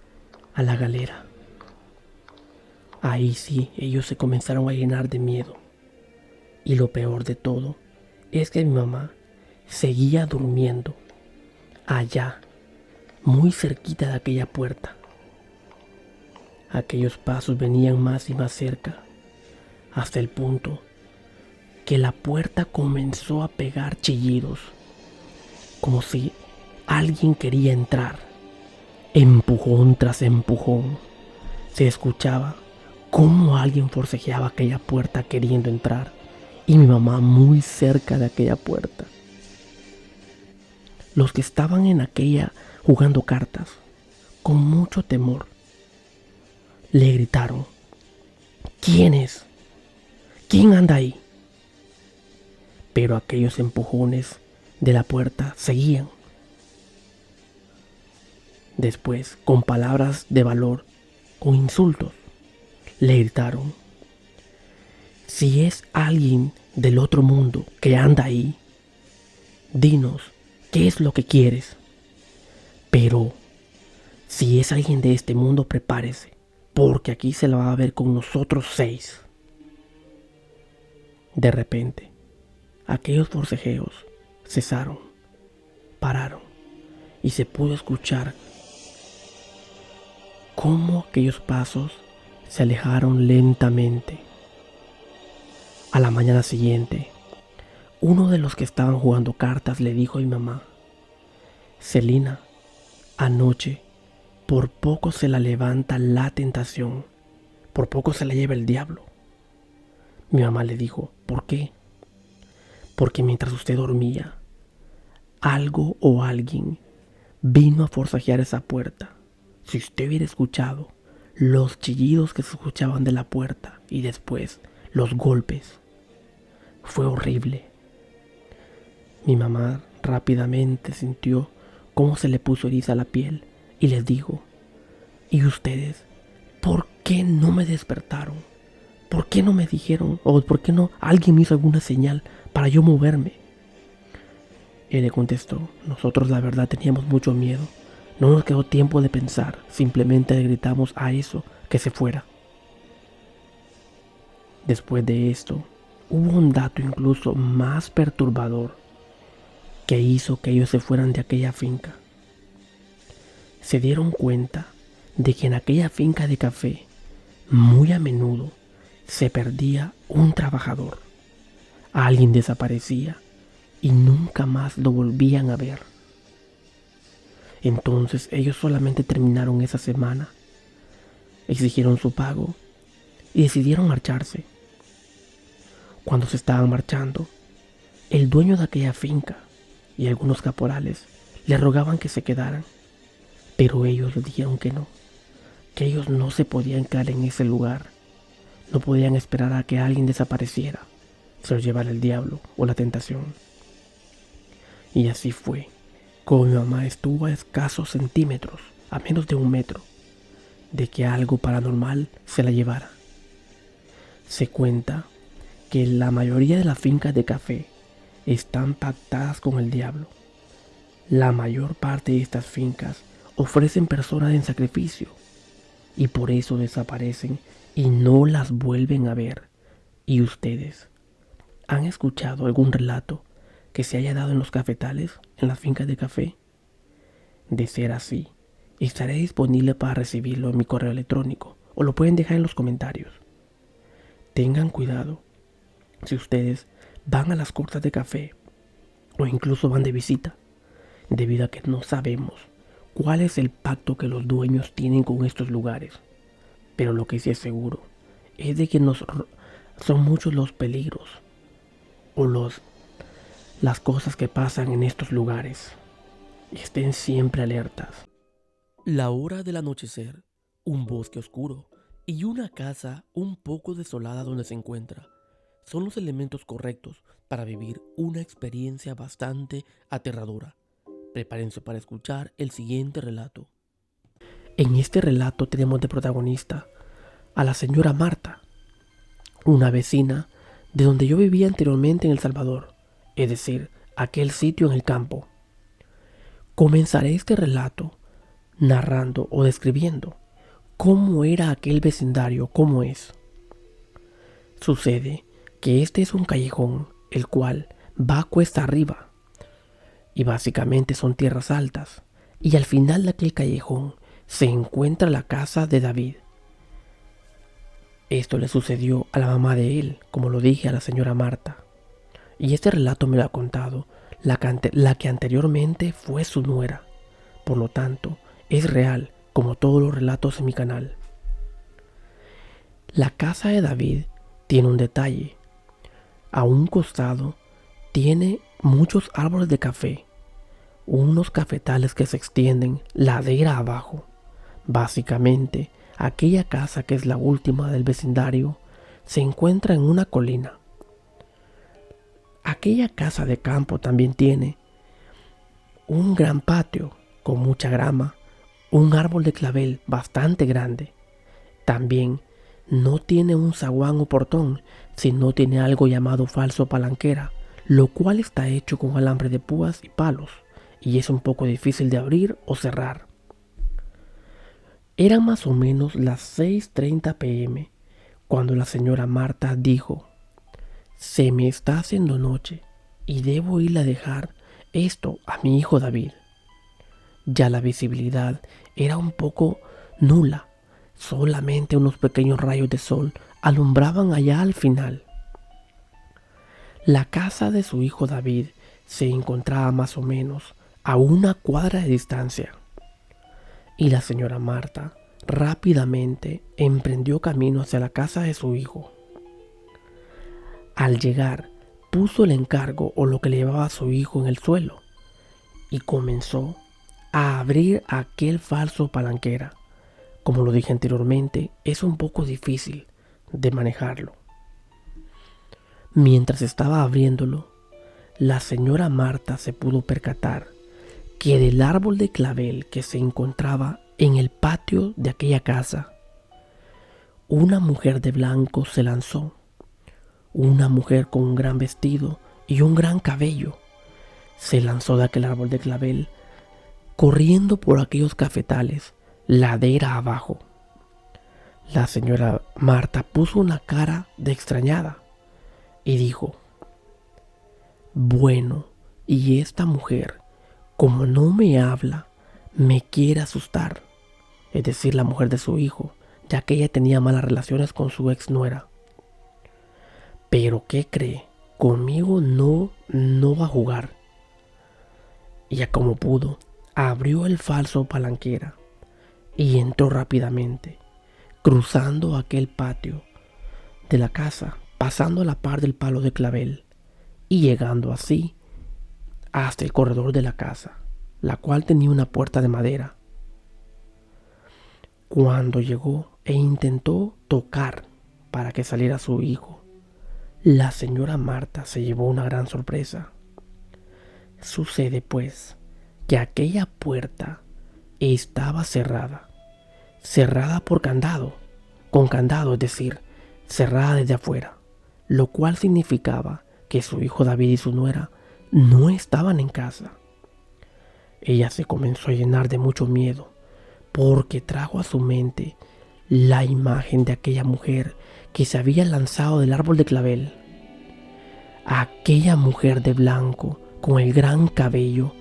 a la galera. Ahí sí, ellos se comenzaron a llenar de miedo. Y lo peor de todo es que mi mamá seguía durmiendo allá, muy cerquita de aquella puerta. Aquellos pasos venían más y más cerca, hasta el punto que la puerta comenzó a pegar chillidos, como si alguien quería entrar. Empujón tras empujón, se escuchaba cómo alguien forcejeaba aquella puerta queriendo entrar, y mi mamá muy cerca de aquella puerta. Los que estaban en aquella jugando cartas, con mucho temor, le gritaron: ¿quién es? ¿Quién anda ahí? Pero aquellos empujones de la puerta seguían. Después, con palabras de valor, con insultos, le gritaron: si es alguien del otro mundo que anda ahí, dinos qué es lo que quieres. Pero si es alguien de este mundo, prepárese, porque aquí se la va a ver con nosotros 6. De repente, aquellos forcejeos cesaron, pararon, y se pudo escuchar cómo aquellos pasos se alejaron lentamente. A la mañana siguiente, uno de los que estaban jugando cartas le dijo a mi mamá: Celina, anoche por poco se la levanta la tentación, por poco se la lleva el diablo. Mi mamá le dijo: ¿por qué? Porque mientras usted dormía, algo o alguien vino a forcejear esa puerta. Si usted hubiera escuchado los chillidos que se escuchaban de la puerta y después los golpes, fue horrible. Mi mamá rápidamente sintió cómo se le puso eriza la piel y les dijo: ¿y ustedes por qué no me despertaron? ¿Por qué no me dijeron? ¿O por qué no alguien me hizo alguna señal para yo moverme? Él le contestó: nosotros la verdad teníamos mucho miedo. No nos quedó tiempo de pensar, simplemente le gritamos a eso que se fuera. Después de esto, hubo un dato incluso más perturbador que hizo que ellos se fueran de aquella finca. Se dieron cuenta de que en aquella finca de café, muy a menudo, se perdía un trabajador. Alguien desaparecía y nunca más lo volvían a ver. Entonces ellos solamente terminaron esa semana, exigieron su pago y decidieron marcharse. Cuando se estaban marchando, el dueño de aquella finca y algunos caporales le rogaban que se quedaran, Pero ellos le dijeron que ellos no se podían quedar en ese lugar, no podían esperar a que alguien desapareciera, se los llevara el diablo o la tentación. Y así fue, como mi mamá estuvo a escasos centímetros, a menos de 1 metro, de que algo paranormal se la llevara. Se cuenta que la mayoría de las fincas de café están pactadas con el diablo. La mayor parte de estas fincas ofrecen personas en sacrificio y por eso desaparecen y no las vuelven a ver. ¿Y ustedes han escuchado algún relato que se haya dado en los cafetales, en las fincas de café? De ser así, estaré disponible para recibirlo en mi correo electrónico o lo pueden dejar en los comentarios. Tengan cuidado si ustedes van a las cortas de café o incluso van de visita, debido a que no sabemos cuál es el pacto que los dueños tienen con estos lugares. Pero lo que sí es seguro es de que son muchos los peligros o las cosas que pasan en estos lugares. Estén siempre alertas. La hora del anochecer, un bosque oscuro y una casa un poco desolada donde se encuentra son los elementos correctos para vivir una experiencia bastante aterradora. Prepárense para escuchar el siguiente relato. En este relato tenemos de protagonista a la señora Marta, una vecina de donde yo vivía anteriormente en El Salvador, es decir, aquel sitio en el campo. Comenzaré este relato narrando o describiendo cómo era aquel vecindario, cómo es. Sucede que este es un callejón el cual va cuesta arriba y básicamente son tierras altas, y al final de aquel callejón se encuentra la casa de David. Esto le sucedió a la mamá de él, como lo dije, a la señora Marta, y este relato me lo ha contado la que anteriormente fue su nuera. Por lo tanto, es real, como todos los relatos en mi canal. La casa de David tiene un detalle. A un costado tiene muchos árboles de café, unos cafetales que se extienden ladera abajo. Básicamente, aquella casa, que es la última del vecindario, se encuentra en una colina. Aquella casa de campo también tiene un gran patio con mucha grama, un árbol de clavel bastante grande. También no tiene un zaguán o portón, sino tiene algo llamado falso palanquera, lo cual está hecho con alambre de púas y palos, y es un poco difícil de abrir o cerrar. Eran más o menos las 6:30 p.m. cuando la señora Marta dijo: se me está haciendo noche y debo ir a dejar esto a mi hijo David. Ya la visibilidad era un poco nula, solamente unos pequeños rayos de sol alumbraban allá al final. La casa de su hijo David se encontraba más o menos a 1 cuadra de distancia, y la señora Marta rápidamente emprendió camino hacia la casa de su hijo. Al llegar, puso el encargo o lo que le llevaba a su hijo en el suelo y comenzó a abrir aquel falso palanquera. Como lo dije anteriormente, es un poco difícil de manejarlo. Mientras estaba abriéndolo, la señora Marta se pudo percatar que del árbol de clavel que se encontraba en el patio de aquella casa, una mujer de blanco se lanzó. Una mujer con un gran vestido y un gran cabello se lanzó de aquel árbol de clavel, corriendo por aquellos cafetales, ladera abajo. La señora Marta puso una cara de extrañada y dijo: bueno, y esta mujer, como no me habla, me quiere asustar. Es decir, la mujer de su hijo, ya que ella tenía malas relaciones con su ex nuera. Pero ¿qué cree? Conmigo no va a jugar. Y ya como pudo, abrió el falso palanquera y entró rápidamente, cruzando aquel patio de la casa, pasando a la par del palo de clavel y llegando así hasta el corredor de la casa, la cual tenía una puerta de madera. Cuando llegó e intentó tocar para que saliera su hijo, la señora Marta se llevó una gran sorpresa. Sucede pues que aquella puerta estaba cerrada por candado, con candado, es decir, cerrada desde afuera, lo cual significaba que su hijo David y su nuera no estaban en casa. Ella se comenzó a llenar de mucho miedo, porque trajo a su mente la imagen de aquella mujer que se había lanzado del árbol de clavel. Aquella mujer de blanco, con el gran cabello,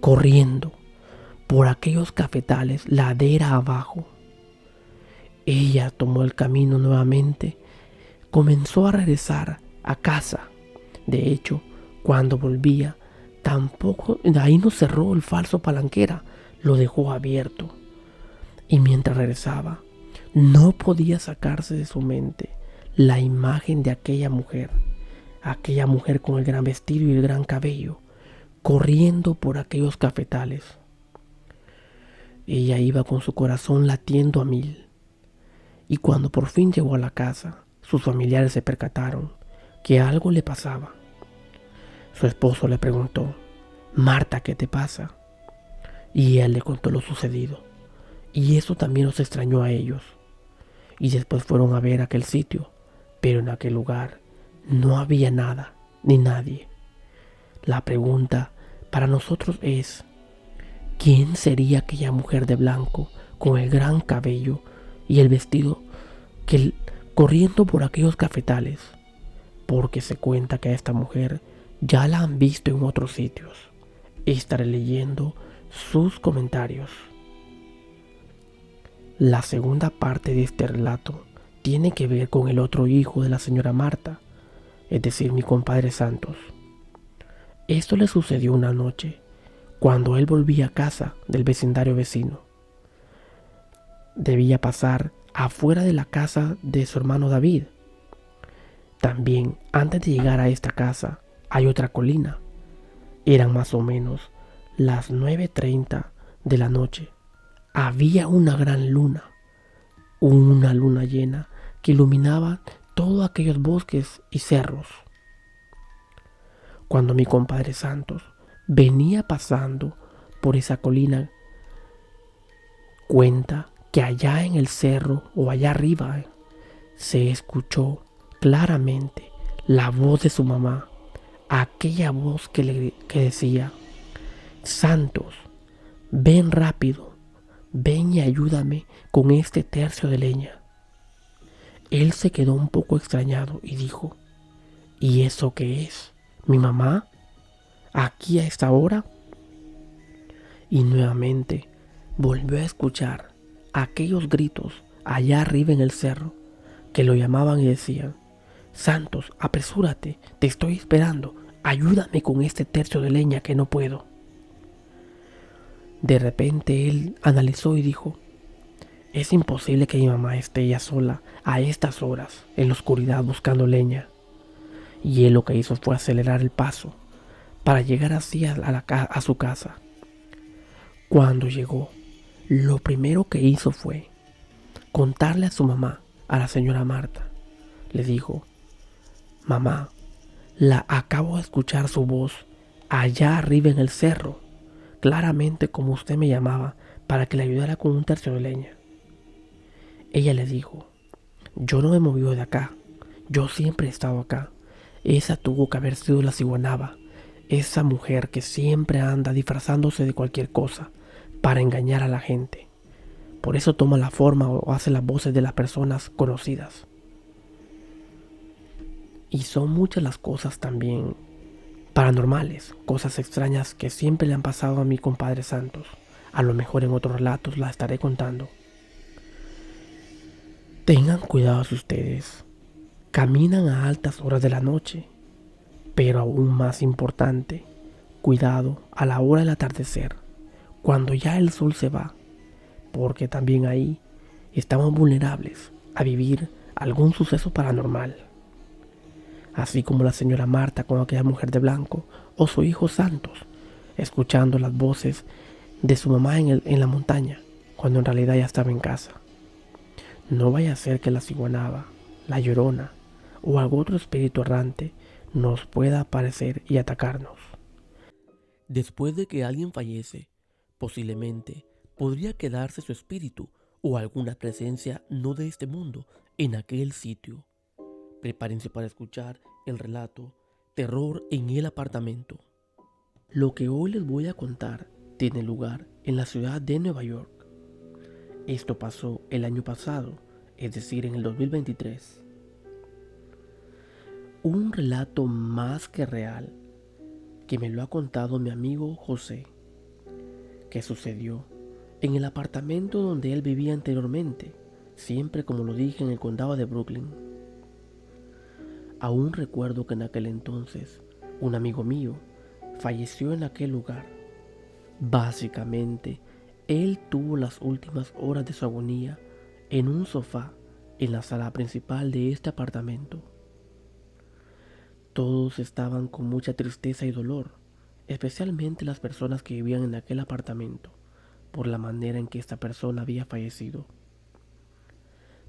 corriendo por aquellos cafetales ladera abajo. Ella tomó el camino nuevamente, comenzó a regresar a casa. De hecho, cuando volvía, tampoco ahí no cerró el falso palanquera, lo dejó abierto. Y mientras regresaba, no podía sacarse de su mente la imagen de aquella mujer con el gran vestido y el gran cabello, corriendo por aquellos cafetales. Ella iba con su corazón latiendo a mil. Y cuando por fin llegó a la casa, sus familiares se percataron que algo le pasaba. Su esposo le preguntó: Marta, ¿qué te pasa? Y él le contó lo sucedido. Y eso también los extrañó a ellos. Y después fueron a ver aquel sitio, pero en aquel lugar no había nada ni nadie. La pregunta para nosotros es: ¿quién sería aquella mujer de blanco con el gran cabello y el vestido corriendo por aquellos cafetales? Porque se cuenta que a esta mujer ya la han visto en otros sitios. Estaré leyendo sus comentarios. La segunda parte de este relato tiene que ver con el otro hijo de la señora Marta, es decir, mi compadre Santos. Esto le sucedió una noche, cuando él volvía a casa del vecindario vecino. Debía pasar afuera de la casa de su hermano David. También, antes de llegar a esta casa, hay otra colina. Eran más o menos las 9:30 de la noche. Había una gran luna, una luna llena que iluminaba todos aquellos bosques y cerros. Cuando mi compadre Santos venía pasando por esa colina, cuenta que allá en el cerro o allá arriba se escuchó claramente la voz de su mamá, aquella voz que decía: Santos, ven rápido, ven y ayúdame con este tercio de leña. Él se quedó un poco extrañado y dijo: ¿y eso qué es? ¿Mi mamá? ¿Aquí a esta hora? Y nuevamente volvió a escuchar aquellos gritos allá arriba en el cerro que lo llamaban y decían: Santos, apresúrate, te estoy esperando, ayúdame con este tercio de leña que no puedo. De repente él analizó y dijo: es imposible que mi mamá esté ya sola a estas horas en la oscuridad buscando leña. Y él lo que hizo fue acelerar el paso para llegar así a su casa. Cuando llegó, lo primero que hizo fue contarle a su mamá, a la señora Marta. Le dijo: mamá, la acabo de escuchar su voz allá arriba en el cerro, claramente como usted me llamaba para que le ayudara con un tercio de leña. Ella le dijo: yo no me he movido de acá, yo siempre he estado acá. Esa tuvo que haber sido la ciguanaba, esa mujer que siempre anda disfrazándose de cualquier cosa para engañar a la gente. Por eso toma la forma o hace las voces de las personas conocidas. Y son muchas las cosas también paranormales, cosas extrañas que siempre le han pasado a mi compadre Santos. A lo mejor en otros relatos la estaré contando. Tengan cuidado ustedes. Caminan a altas horas de la noche, pero aún más importante, cuidado a la hora del atardecer, cuando ya el sol se va, porque también ahí estamos vulnerables a vivir algún suceso paranormal. Así como la señora Marta con aquella mujer de blanco, o su hijo Santos, escuchando las voces de su mamá en la montaña, cuando en realidad ya estaba en casa. No vaya a ser que la ciguanaba, la llorona o algún otro espíritu errante nos pueda aparecer y atacarnos. Después de que alguien fallece, posiblemente podría quedarse su espíritu o alguna presencia no de este mundo en aquel sitio. Prepárense para escuchar el relato Terror en el apartamento. Lo que hoy les voy a contar tiene lugar en la ciudad de Nueva York. Esto pasó el año pasado, es decir, en el 2023. Un relato más que real que me lo ha contado mi amigo José, que sucedió en el apartamento donde él vivía anteriormente, siempre como lo dije en el condado de Brooklyn. Aún recuerdo que en aquel entonces un amigo mío falleció en aquel lugar. Básicamente, él tuvo las últimas horas de su agonía en un sofá en la sala principal de este apartamento. Todos estaban con mucha tristeza y dolor, especialmente las personas que vivían en aquel apartamento, por la manera en que esta persona había fallecido.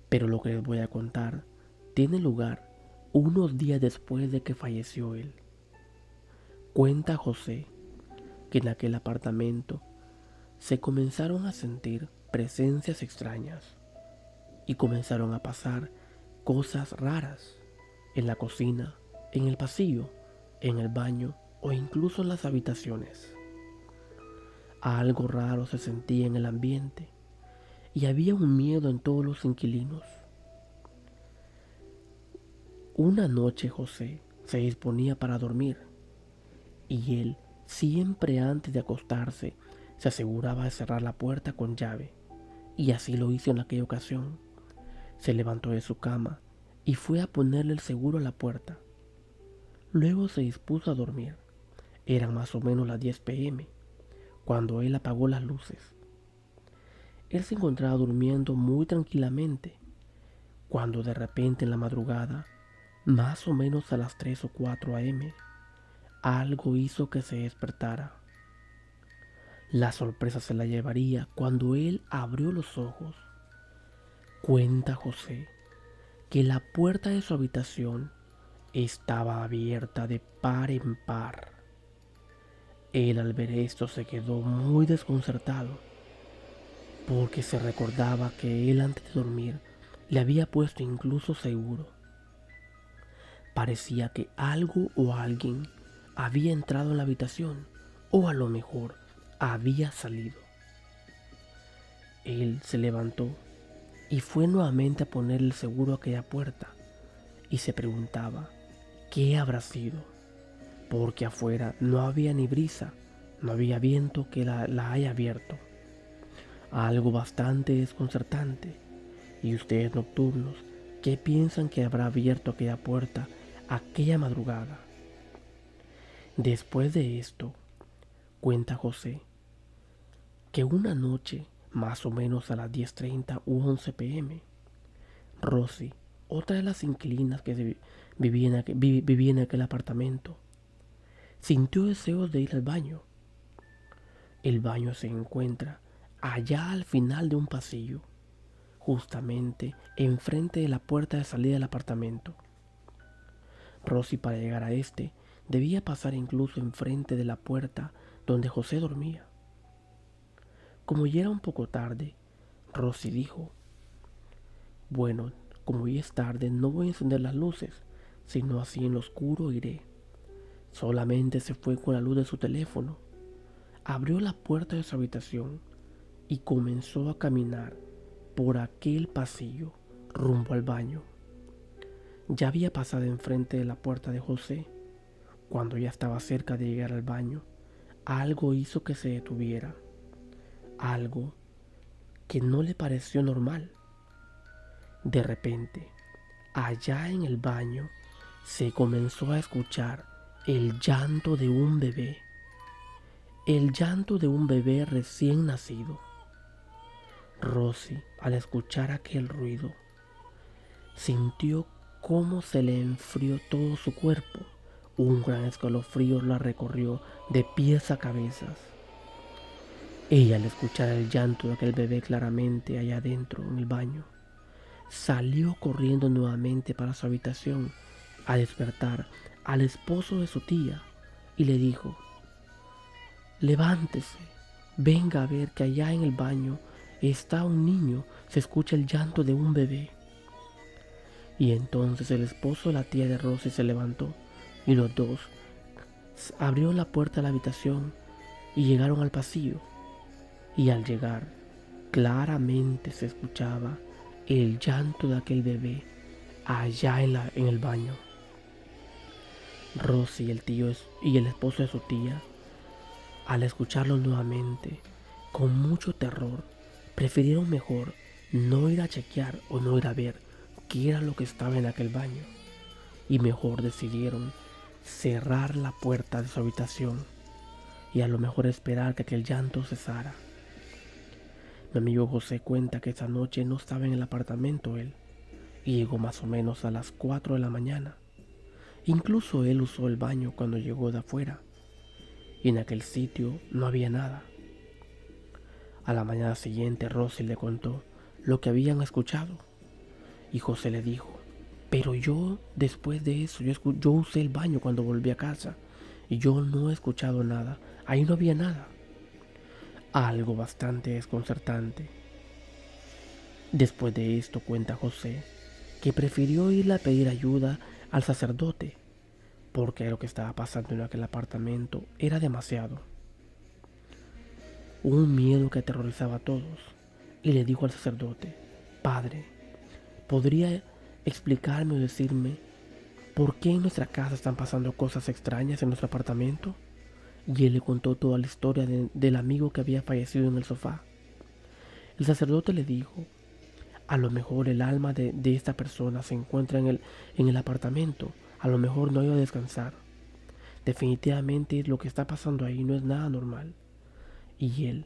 Pero lo que les voy a contar tiene lugar unos días después de que falleció él. Cuenta José que en aquel apartamento se comenzaron a sentir presencias extrañas y comenzaron a pasar cosas raras en la cocina, en el pasillo, en el baño o incluso en las habitaciones. Algo raro se sentía en el ambiente y había un miedo en todos los inquilinos. Una noche José se disponía para dormir y él, siempre antes de acostarse, se aseguraba de cerrar la puerta con llave, y así lo hizo en aquella ocasión. Se levantó de su cama y fue a ponerle el seguro a la puerta. Luego se dispuso a dormir. Eran más o menos las 10 p.m. cuando él apagó las luces. Él se encontraba durmiendo muy tranquilamente, cuando de repente en la madrugada, más o menos a las 3 o 4 a.m., algo hizo que se despertara. La sorpresa se la llevaría cuando él abrió los ojos. Cuenta José que la puerta de su habitación estaba abierta de par en par. Él al ver esto se quedó muy desconcertado, porque se recordaba que él antes de dormir le había puesto incluso seguro. Parecía que algo o alguien había entrado en la habitación, o a lo mejor había salido. Él se levantó y fue nuevamente a poner el seguro a aquella puerta y se preguntaba qué habrá sido, porque afuera no había ni brisa, no había viento que la haya abierto. Algo bastante desconcertante. Y ustedes nocturnos, ¿qué piensan que habrá abierto aquella puerta aquella madrugada? Después de esto, cuenta José, que una noche, más o menos a las 10:30 u 11 p.m., Rosy, otra de las inquilinas que vivía en aquel apartamento, sintió deseos de ir al baño. El baño se encuentra allá al final de un pasillo, justamente enfrente de la puerta de salida del apartamento. Rosy, para llegar a este, debía pasar incluso enfrente de la puerta donde José dormía. Como ya era un poco tarde, Rosy dijo: bueno, como ya es tarde, no voy a encender las luces, sino así en lo oscuro iré. Solamente se fue con la luz de su teléfono. Abrió la puerta de su habitación y comenzó a caminar por aquel pasillo rumbo al baño. Ya había pasado enfrente de la puerta de José. Cuando ya estaba cerca de llegar al baño, algo hizo que se detuviera. Algo que no le pareció normal. De repente, allá en el baño, se comenzó a escuchar el llanto de un bebé. El llanto de un bebé recién nacido. Rosy, al escuchar aquel ruido, sintió cómo se le enfrió todo su cuerpo. Un gran escalofrío la recorrió de pies a cabezas. Ella, al escuchar el llanto de aquel bebé claramente allá adentro en el baño, salió corriendo nuevamente para su habitación a despertar al esposo de su tía y le dijo: levántese, venga a ver que allá en el baño está un niño, se escucha el llanto de un bebé. Y entonces el esposo de la tía de Rosy se levantó y los dos abrieron la puerta de la habitación y llegaron al pasillo. Y al llegar, claramente se escuchaba el llanto de aquel bebé allá en el baño. Rosy, el tío y el esposo de su tía, al escucharlo nuevamente, con mucho terror, prefirieron mejor no ir a chequear o no ir a ver qué era lo que estaba en aquel baño, y mejor decidieron cerrar la puerta de su habitación y a lo mejor esperar que aquel llanto cesara. Mi amigo José cuenta que esa noche no estaba en el apartamento él, y llegó más o menos a las 4 de la mañana. Incluso él usó el baño cuando llegó de afuera, y en aquel sitio no había nada. A la mañana siguiente Rosy le contó lo que habían escuchado, y José le dijo: pero yo después de eso, yo usé el baño cuando volví a casa, y yo no he escuchado nada, ahí no había nada. Algo bastante desconcertante. Después de esto cuenta José que prefirió irle a pedir ayuda al sacerdote, porque lo que estaba pasando en aquel apartamento era demasiado. Un miedo que aterrorizaba a todos, y le dijo al sacerdote: padre, ¿podría explicarme o decirme por qué en nuestra casa están pasando cosas extrañas en nuestro apartamento? Y él le contó toda la historia del amigo que había fallecido en el sofá. El sacerdote le dijo: a lo mejor el alma de esta persona se encuentra en el apartamento, a lo mejor no ha ido a descansar. Definitivamente lo que está pasando ahí no es nada normal. Y él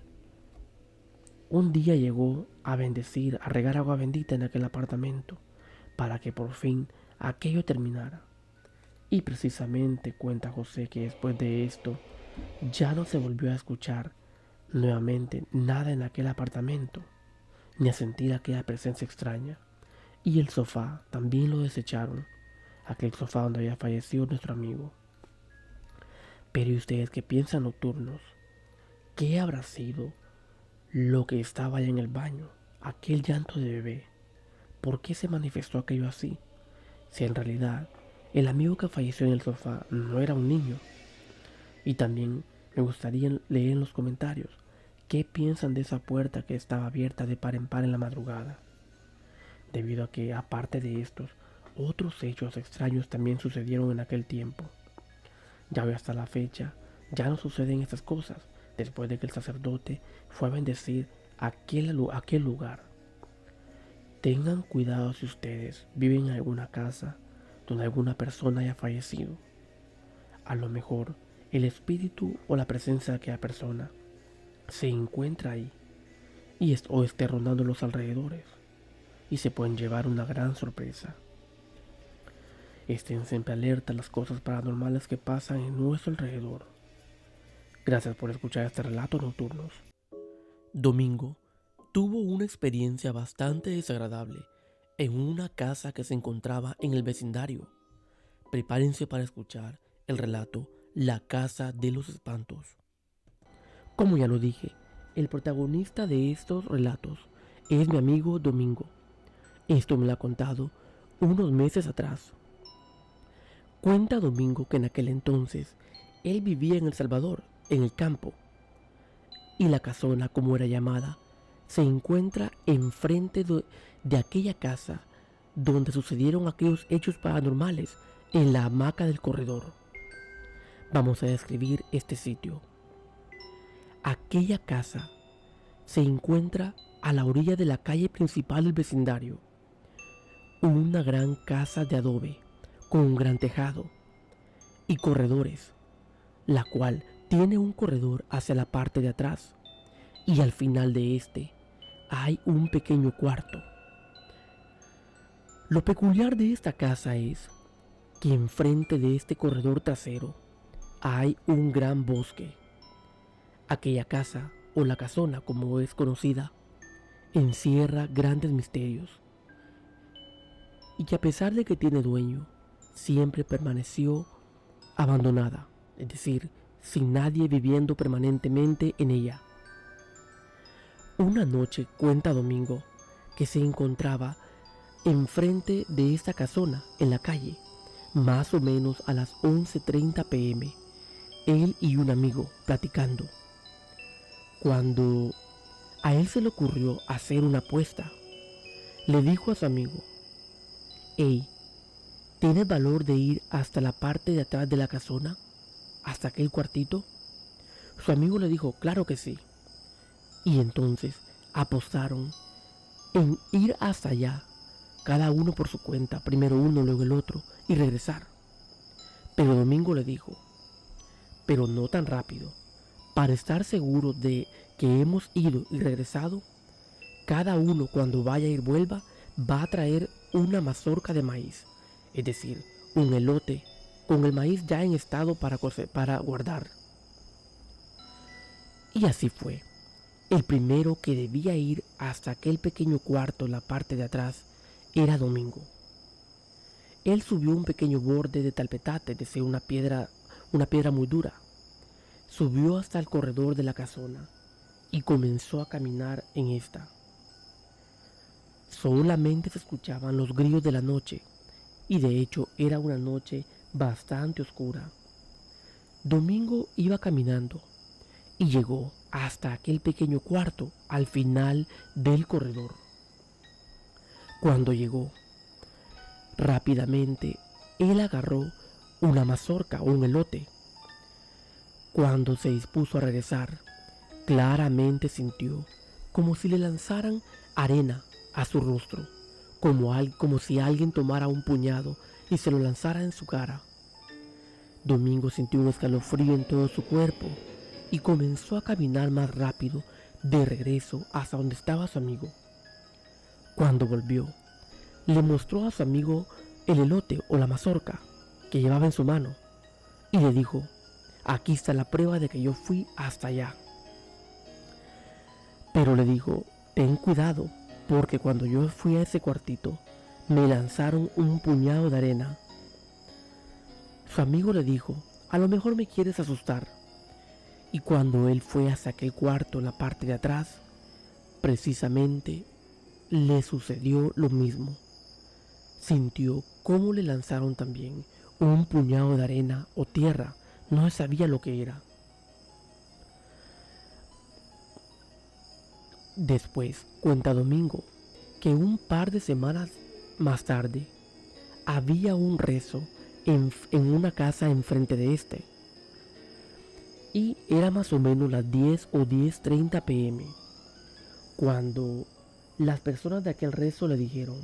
un día llegó a bendecir, a regar agua bendita en aquel apartamento, para que por fin aquello terminara. Y precisamente cuenta José que después de esto ya no se volvió a escuchar nuevamente nada en aquel apartamento, ni a sentir aquella presencia extraña. Y el sofá también lo desecharon, aquel sofá donde había fallecido nuestro amigo. Pero ¿y ustedes qué piensan, nocturnos? ¿Qué habrá sido lo que estaba allá en el baño? Aquel llanto de bebé. ¿Por qué se manifestó aquello así? Si en realidad el amigo que falleció en el sofá no era un niño. Y también me gustaría leer en los comentarios qué piensan de esa puerta que estaba abierta de par en par en la madrugada. Debido a que, aparte de estos, otros hechos extraños también sucedieron en aquel tiempo. Ya hoy hasta la fecha, ya no suceden estas cosas después de que el sacerdote fue a bendecir aquel lugar. Tengan cuidado si ustedes viven en alguna casa donde alguna persona haya fallecido. A lo mejor el espíritu o la presencia de aquella persona se encuentra ahí o esté rondando los alrededores, y se pueden llevar una gran sorpresa. Estén siempre alerta a las cosas paranormales que pasan en nuestro alrededor. Gracias por escuchar este relato, nocturnos. Domingo tuvo una experiencia bastante desagradable en una casa que se encontraba en el vecindario. Prepárense para escuchar el relato La Casa de los Espantos. Como ya lo dije, el protagonista de estos relatos es mi amigo Domingo. Esto me lo ha contado unos meses atrás. Cuenta Domingo que en aquel entonces él vivía en El Salvador, en el campo, y la casona, como era llamada, se encuentra enfrente de aquella casa donde sucedieron aquellos hechos paranormales, en la hamaca del corredor. Vamos a describir este sitio. Aquella casa se encuentra a la orilla de la calle principal del vecindario. Una gran casa de adobe con un gran tejado y corredores, la cual tiene un corredor hacia la parte de atrás, y al final de este hay un pequeño cuarto. Lo peculiar de esta casa es que enfrente de este corredor trasero hay un gran bosque. Aquella casa, o la casona como es conocida, encierra grandes misterios, y que a pesar de que tiene dueño, siempre permaneció abandonada, es decir, sin nadie viviendo permanentemente en ella. Una noche cuenta Domingo que se encontraba enfrente de esta casona en la calle, más o menos a las 11:30 p.m., él y un amigo platicando, cuando a él se le ocurrió hacer una apuesta. Le dijo a su amigo: «Hey, ¿tienes valor de ir hasta la parte de atrás de la casona? ¿Hasta aquel cuartito?» Su amigo le dijo: «Claro que sí». Y entonces apostaron en ir hasta allá, cada uno por su cuenta, primero uno, luego el otro, y regresar. Pero Domingo le dijo: «Pero no tan rápido. Para estar seguros de que hemos ido y regresado, cada uno cuando vaya y vuelva va a traer una mazorca de maíz, es decir, un elote con el maíz ya en estado para guardar». Y así fue. El primero que debía ir hasta aquel pequeño cuarto en la parte de atrás era Domingo. Él subió un pequeño borde de talpetate, es decir, una piedra muy dura. Subió hasta el corredor de la casona y comenzó a caminar en esta. Solamente se escuchaban los grillos de la noche, y de hecho era una noche bastante oscura. Domingo iba caminando y llegó hasta aquel pequeño cuarto al final del corredor. Cuando llegó, rápidamente él agarró una mazorca o un elote. Cuando se dispuso a regresar, claramente sintió como si le lanzaran arena a su rostro, como si alguien tomara un puñado y se lo lanzara en su cara. Domingo sintió un escalofrío en todo su cuerpo y comenzó a caminar más rápido de regreso hasta donde estaba su amigo. Cuando volvió, le mostró a su amigo el elote o la mazorca que llevaba en su mano y le dijo: «Aquí está la prueba de que yo fui hasta allá». Pero le dijo: «Ten cuidado, porque cuando yo fui a ese cuartito, me lanzaron un puñado de arena». Su amigo le dijo: «A lo mejor me quieres asustar». Y cuando él fue hasta aquel cuarto en la parte de atrás, precisamente le sucedió lo mismo. Sintió cómo le lanzaron también un puñado de arena o tierra, no sabía lo que era. Después cuenta Domingo que un par de semanas más tarde había un rezo en una casa enfrente de este. Y era más o menos las 10 o 10:30 p.m. cuando las personas de aquel rezo le dijeron: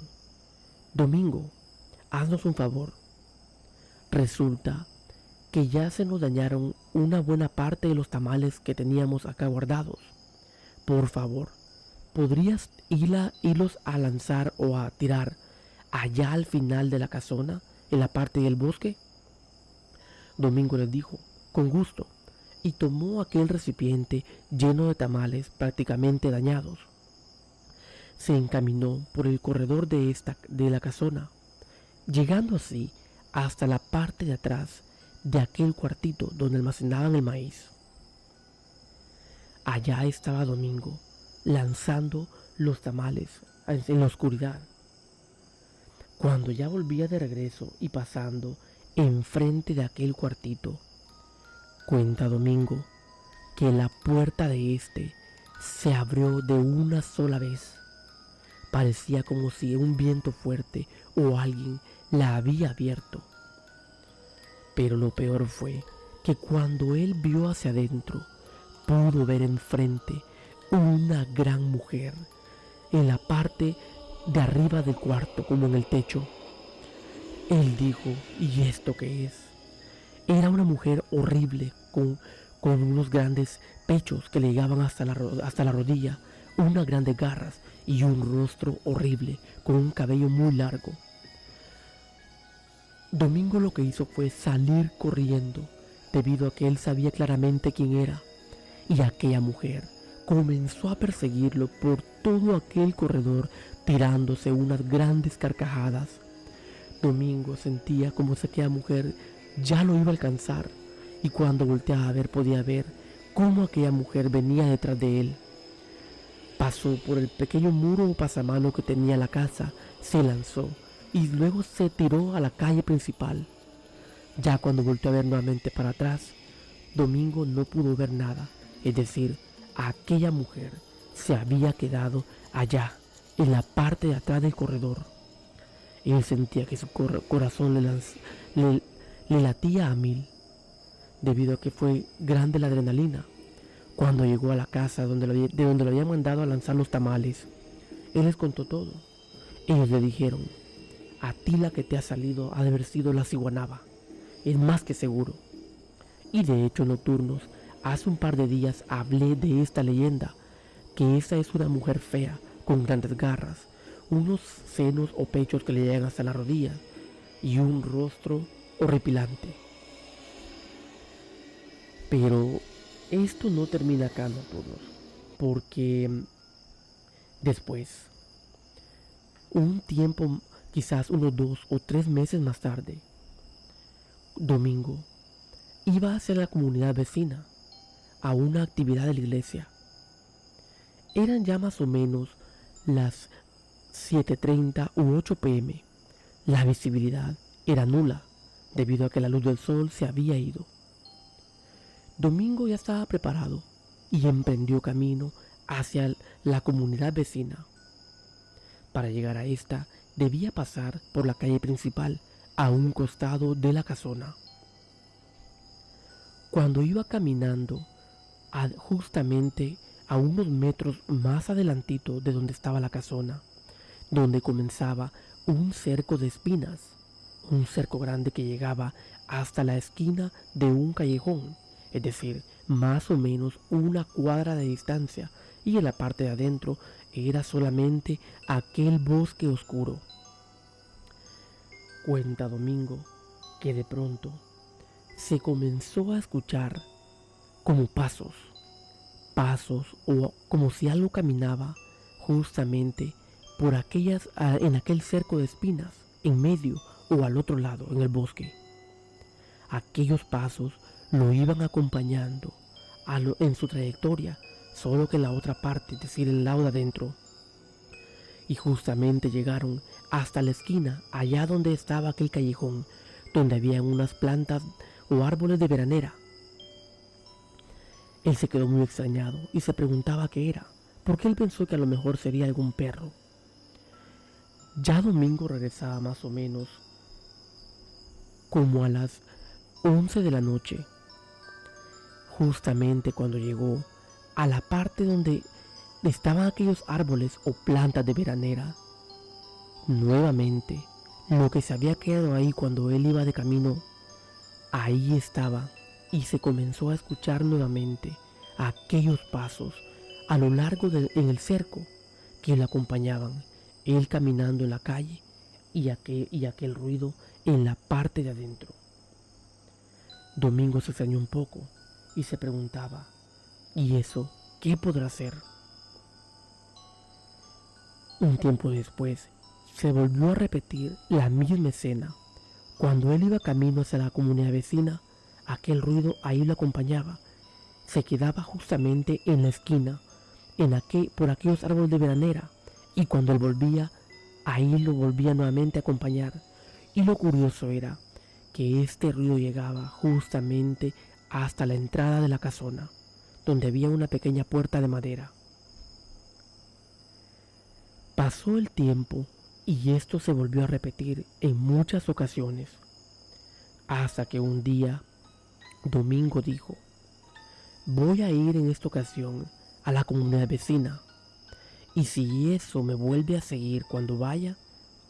«Domingo, haznos un favor. Resulta que ya se nos dañaron una buena parte de los tamales que teníamos acá guardados. Por favor, ¿podrías irlos a lanzar o a tirar allá al final de la casona, en la parte del bosque?» Domingo les dijo: «Con gusto», y tomó aquel recipiente lleno de tamales prácticamente dañados. Se encaminó por el corredor de la casona, llegando así hasta la parte de atrás de aquel cuartito donde almacenaban el maíz. Allá estaba Domingo, lanzando los tamales en la oscuridad. Cuando ya volvía de regreso y pasando enfrente de aquel cuartito, cuenta Domingo que la puerta de este se abrió de una sola vez. Parecía como si un viento fuerte o alguien la había abierto. Pero lo peor fue que cuando él vio hacia adentro, pudo ver enfrente una gran mujer en la parte de arriba del cuarto, como en el techo. Él dijo: «¿Y esto qué es?». Era una mujer horrible con unos grandes pechos que le llegaban hasta la rodilla, unas grandes garras y un rostro horrible con un cabello muy largo. Domingo lo que hizo fue salir corriendo, debido a que él sabía claramente quién era, y aquella mujer comenzó a perseguirlo por todo aquel corredor, tirándose unas grandes carcajadas. Domingo sentía como si aquella mujer ya lo iba a alcanzar, y cuando volteaba a ver podía ver cómo aquella mujer venía detrás de él. Pasó por el pequeño muro o pasamano que tenía la casa, se lanzó y luego se tiró a la calle principal. Ya cuando volteó a ver nuevamente para atrás, Domingo no pudo ver nada, es decir, aquella mujer se había quedado allá, en la parte de atrás del corredor. Él sentía que su corazón le latía a mil, debido a que fue grande la adrenalina. Cuando llegó a la casa de donde lo habían mandado a lanzar los tamales, él les contó todo. Ellos le dijeron: a ti la que te ha salido ha de haber sido la ciguanaba, es más que seguro. Y de hecho, nocturnos, hace un par de días hablé de esta leyenda, que esa es una mujer fea, con grandes garras, unos senos o pechos que le llegan hasta la rodilla y un rostro horripilante. Pero esto no termina acá, nocturnos, porque después, un tiempo, quizás unos 2 o 3 meses más tarde, Domingo iba hacia la comunidad vecina a una actividad de la iglesia. Eran ya más o menos las 7:30 u 8 p.m. La visibilidad era nula debido a que la luz del sol se había ido. Domingo ya estaba preparado y emprendió camino hacia la comunidad vecina. Para llegar a esta debía pasar por la calle principal a un costado de la casona. Cuando iba caminando justamente a unos metros más adelantito de donde estaba la casona, donde comenzaba un cerco de espinas, un cerco grande que llegaba hasta la esquina de un callejón, es decir, más o menos una cuadra de distancia, y en la parte de adentro era solamente aquel bosque oscuro. Cuenta Domingo que de pronto se comenzó a escuchar como pasos o como si algo caminaba justamente por en aquel cerco de espinas, en medio o al otro lado, en el bosque. Aquellos pasos lo iban acompañando en su trayectoria, solo que en la otra parte, es decir, el lado de adentro. Y justamente llegaron hasta la esquina, allá donde estaba aquel callejón, donde había unas plantas o árboles de veranera. Él se quedó muy extrañado y se preguntaba qué era, porque él pensó que a lo mejor sería algún perro. Ya Domingo regresaba más o menos como a las 11 de la noche, justamente cuando llegó a la parte donde estaban aquellos árboles o plantas de veranera. Nuevamente, lo que se había quedado ahí cuando él iba de camino, ahí estaba, y se comenzó a escuchar nuevamente aquellos pasos a lo largo en el cerco que le acompañaban, él caminando en la calle y aquel ruido en la parte de adentro. Domingo se extrañó un poco y se preguntaba: ¿y eso qué podrá ser? Un tiempo después se volvió a repetir la misma escena. Cuando él iba camino hacia la comunidad vecina, aquel ruido ahí lo acompañaba. Se quedaba justamente en la esquina, por aquellos árboles de veranera, y cuando él volvía, ahí lo volvía nuevamente a acompañar. Y lo curioso era que este ruido llegaba justamente hasta la entrada de la casona, donde había una pequeña puerta de madera. Pasó el tiempo y esto se volvió a repetir en muchas ocasiones, hasta que un día Domingo dijo: voy a ir en esta ocasión a la comunidad vecina, y si eso me vuelve a seguir cuando vaya,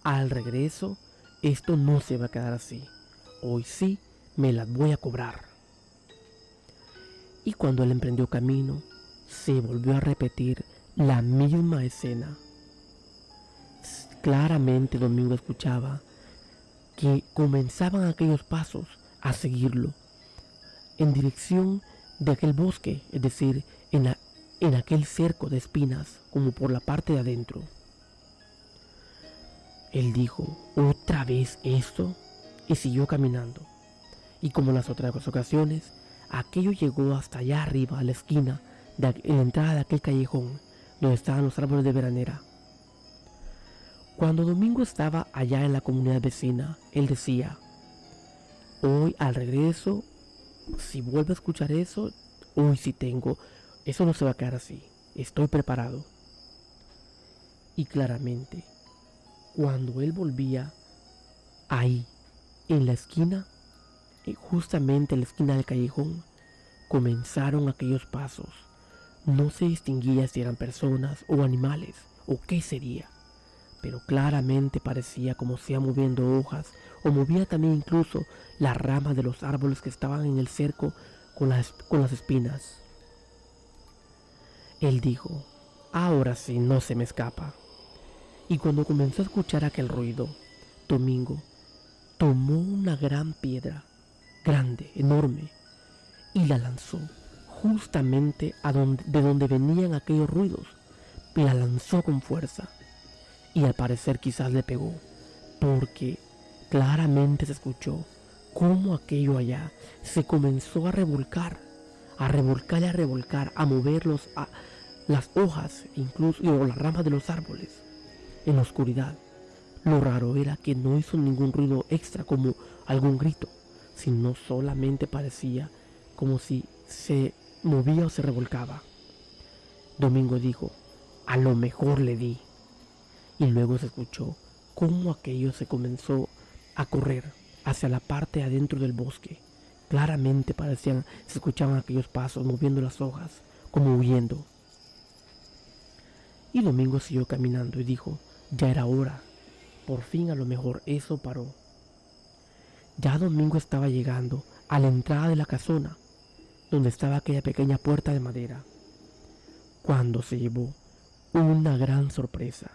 al regreso, esto no se va a quedar así. Hoy sí me las voy a cobrar. Y cuando él emprendió camino, se volvió a repetir la misma escena. Claramente Domingo escuchaba que comenzaban aquellos pasos a seguirlo en dirección de aquel bosque, es decir, en aquel cerco de espinas, como por la parte de adentro. Él dijo, ¿otra vez esto? Y siguió caminando. Y como en las otras ocasiones, aquello llegó hasta allá arriba, a la esquina, en la entrada de aquel callejón, donde estaban los árboles de veranera. Cuando Domingo estaba allá en la comunidad vecina, él decía, hoy al regreso, si vuelvo a escuchar eso, hoy sí tengo, eso no se va a quedar así, estoy preparado. Y claramente, cuando él volvía ahí, en la esquina, justamente en la esquina del callejón, comenzaron aquellos pasos. No se distinguía si eran personas o animales o qué sería, pero claramente parecía como si iba moviendo hojas o movía también incluso las ramas de los árboles que estaban en el cerco con las espinas. Él dijo, ahora sí no se me escapa. Y cuando comenzó a escuchar aquel ruido, Domingo tomó una gran piedra, grande, enorme, y la lanzó justamente de donde venían aquellos ruidos. La lanzó con fuerza y al parecer quizás le pegó, porque claramente se escuchó cómo aquello allá se comenzó a revolcar, a revolcar y a revolcar, a mover las hojas incluso o las ramas de los árboles en la oscuridad. Lo raro era que no hizo ningún ruido extra como algún grito, sino solamente parecía como si se movía o se revolcaba. Domingo dijo, a lo mejor le di. Y luego se escuchó cómo aquello se comenzó a correr hacia la parte adentro del bosque. Claramente se escuchaban aquellos pasos moviendo las hojas, como huyendo. Y Domingo siguió caminando y dijo, ya era hora. Por fin a lo mejor eso paró. Ya Domingo estaba llegando a la entrada de la casona, donde estaba aquella pequeña puerta de madera, cuando se llevó una gran sorpresa.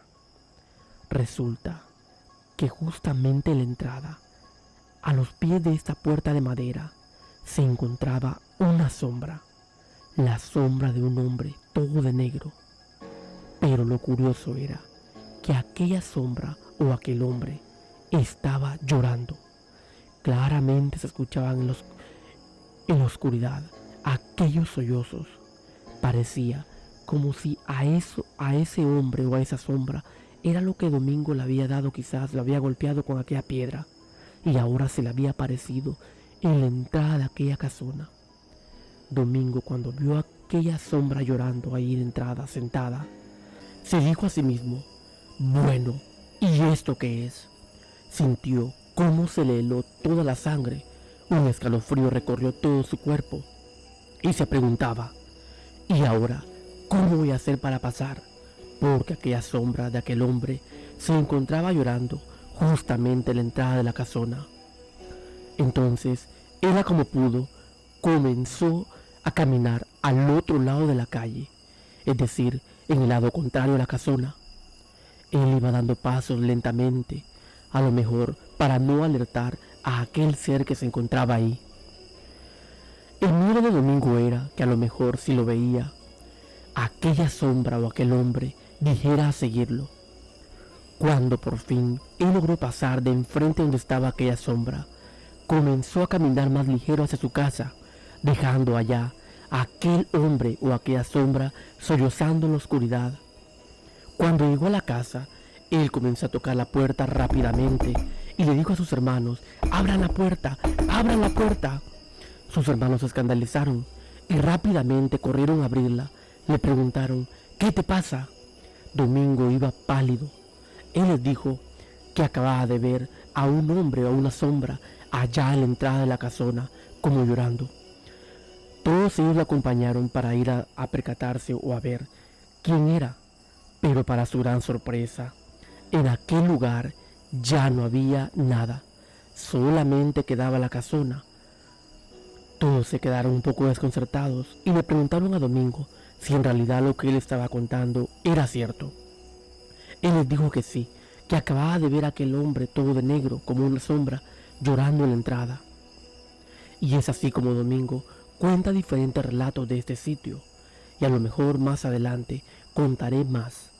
Resulta que justamente en la entrada, a los pies de esta puerta de madera, se encontraba una sombra, la sombra de un hombre todo de negro. Pero lo curioso era que aquella sombra o aquel hombre estaba llorando. Claramente se escuchaban en la oscuridad aquellos sollozos. Parecía como si a ese hombre o a esa sombra era lo que Domingo le había dado, quizás lo había golpeado con aquella piedra y ahora se le había aparecido en la entrada de aquella casona. Domingo, cuando vio aquella sombra llorando ahí en la entrada, sentada, se dijo a sí mismo, bueno, ¿y esto qué es? Sintió cómo se le heló toda la sangre, un escalofrío recorrió todo su cuerpo y se preguntaba, ¿y ahora cómo voy a hacer para pasar? Porque aquella sombra de aquel hombre se encontraba llorando justamente en la entrada de la casona. Entonces, él como pudo, comenzó a caminar al otro lado de la calle, es decir, en el lado contrario a la casona. Él iba dando pasos lentamente, a lo mejor para no alertar a aquel ser que se encontraba ahí. El miedo de Domingo era que a lo mejor si lo veía, aquella sombra o aquel hombre dijera a seguirlo. Cuando por fin él logró pasar de enfrente donde estaba aquella sombra, comenzó a caminar más ligero hacia su casa, dejando allá a aquel hombre o aquella sombra sollozando en la oscuridad. Cuando llegó a la casa, él comenzó a tocar la puerta rápidamente y le dijo a sus hermanos, ¡abran la puerta! ¡Abran la puerta! Sus hermanos se escandalizaron y rápidamente corrieron a abrirla. Le preguntaron, ¿qué te pasa? Domingo iba pálido. Él les dijo que acababa de ver a un hombre o a una sombra allá en la entrada de la casona, como llorando. Todos ellos lo acompañaron para ir a percatarse o a ver quién era. Pero para su gran sorpresa, en aquel lugar ya no había nada. Solamente quedaba la casona. Todos se quedaron un poco desconcertados y le preguntaron a Domingo si en realidad lo que él estaba contando era cierto. Él les dijo que sí, que acababa de ver a aquel hombre todo de negro como una sombra llorando en la entrada. Y es así como Domingo cuenta diferentes relatos de este sitio, y a lo mejor más adelante contaré más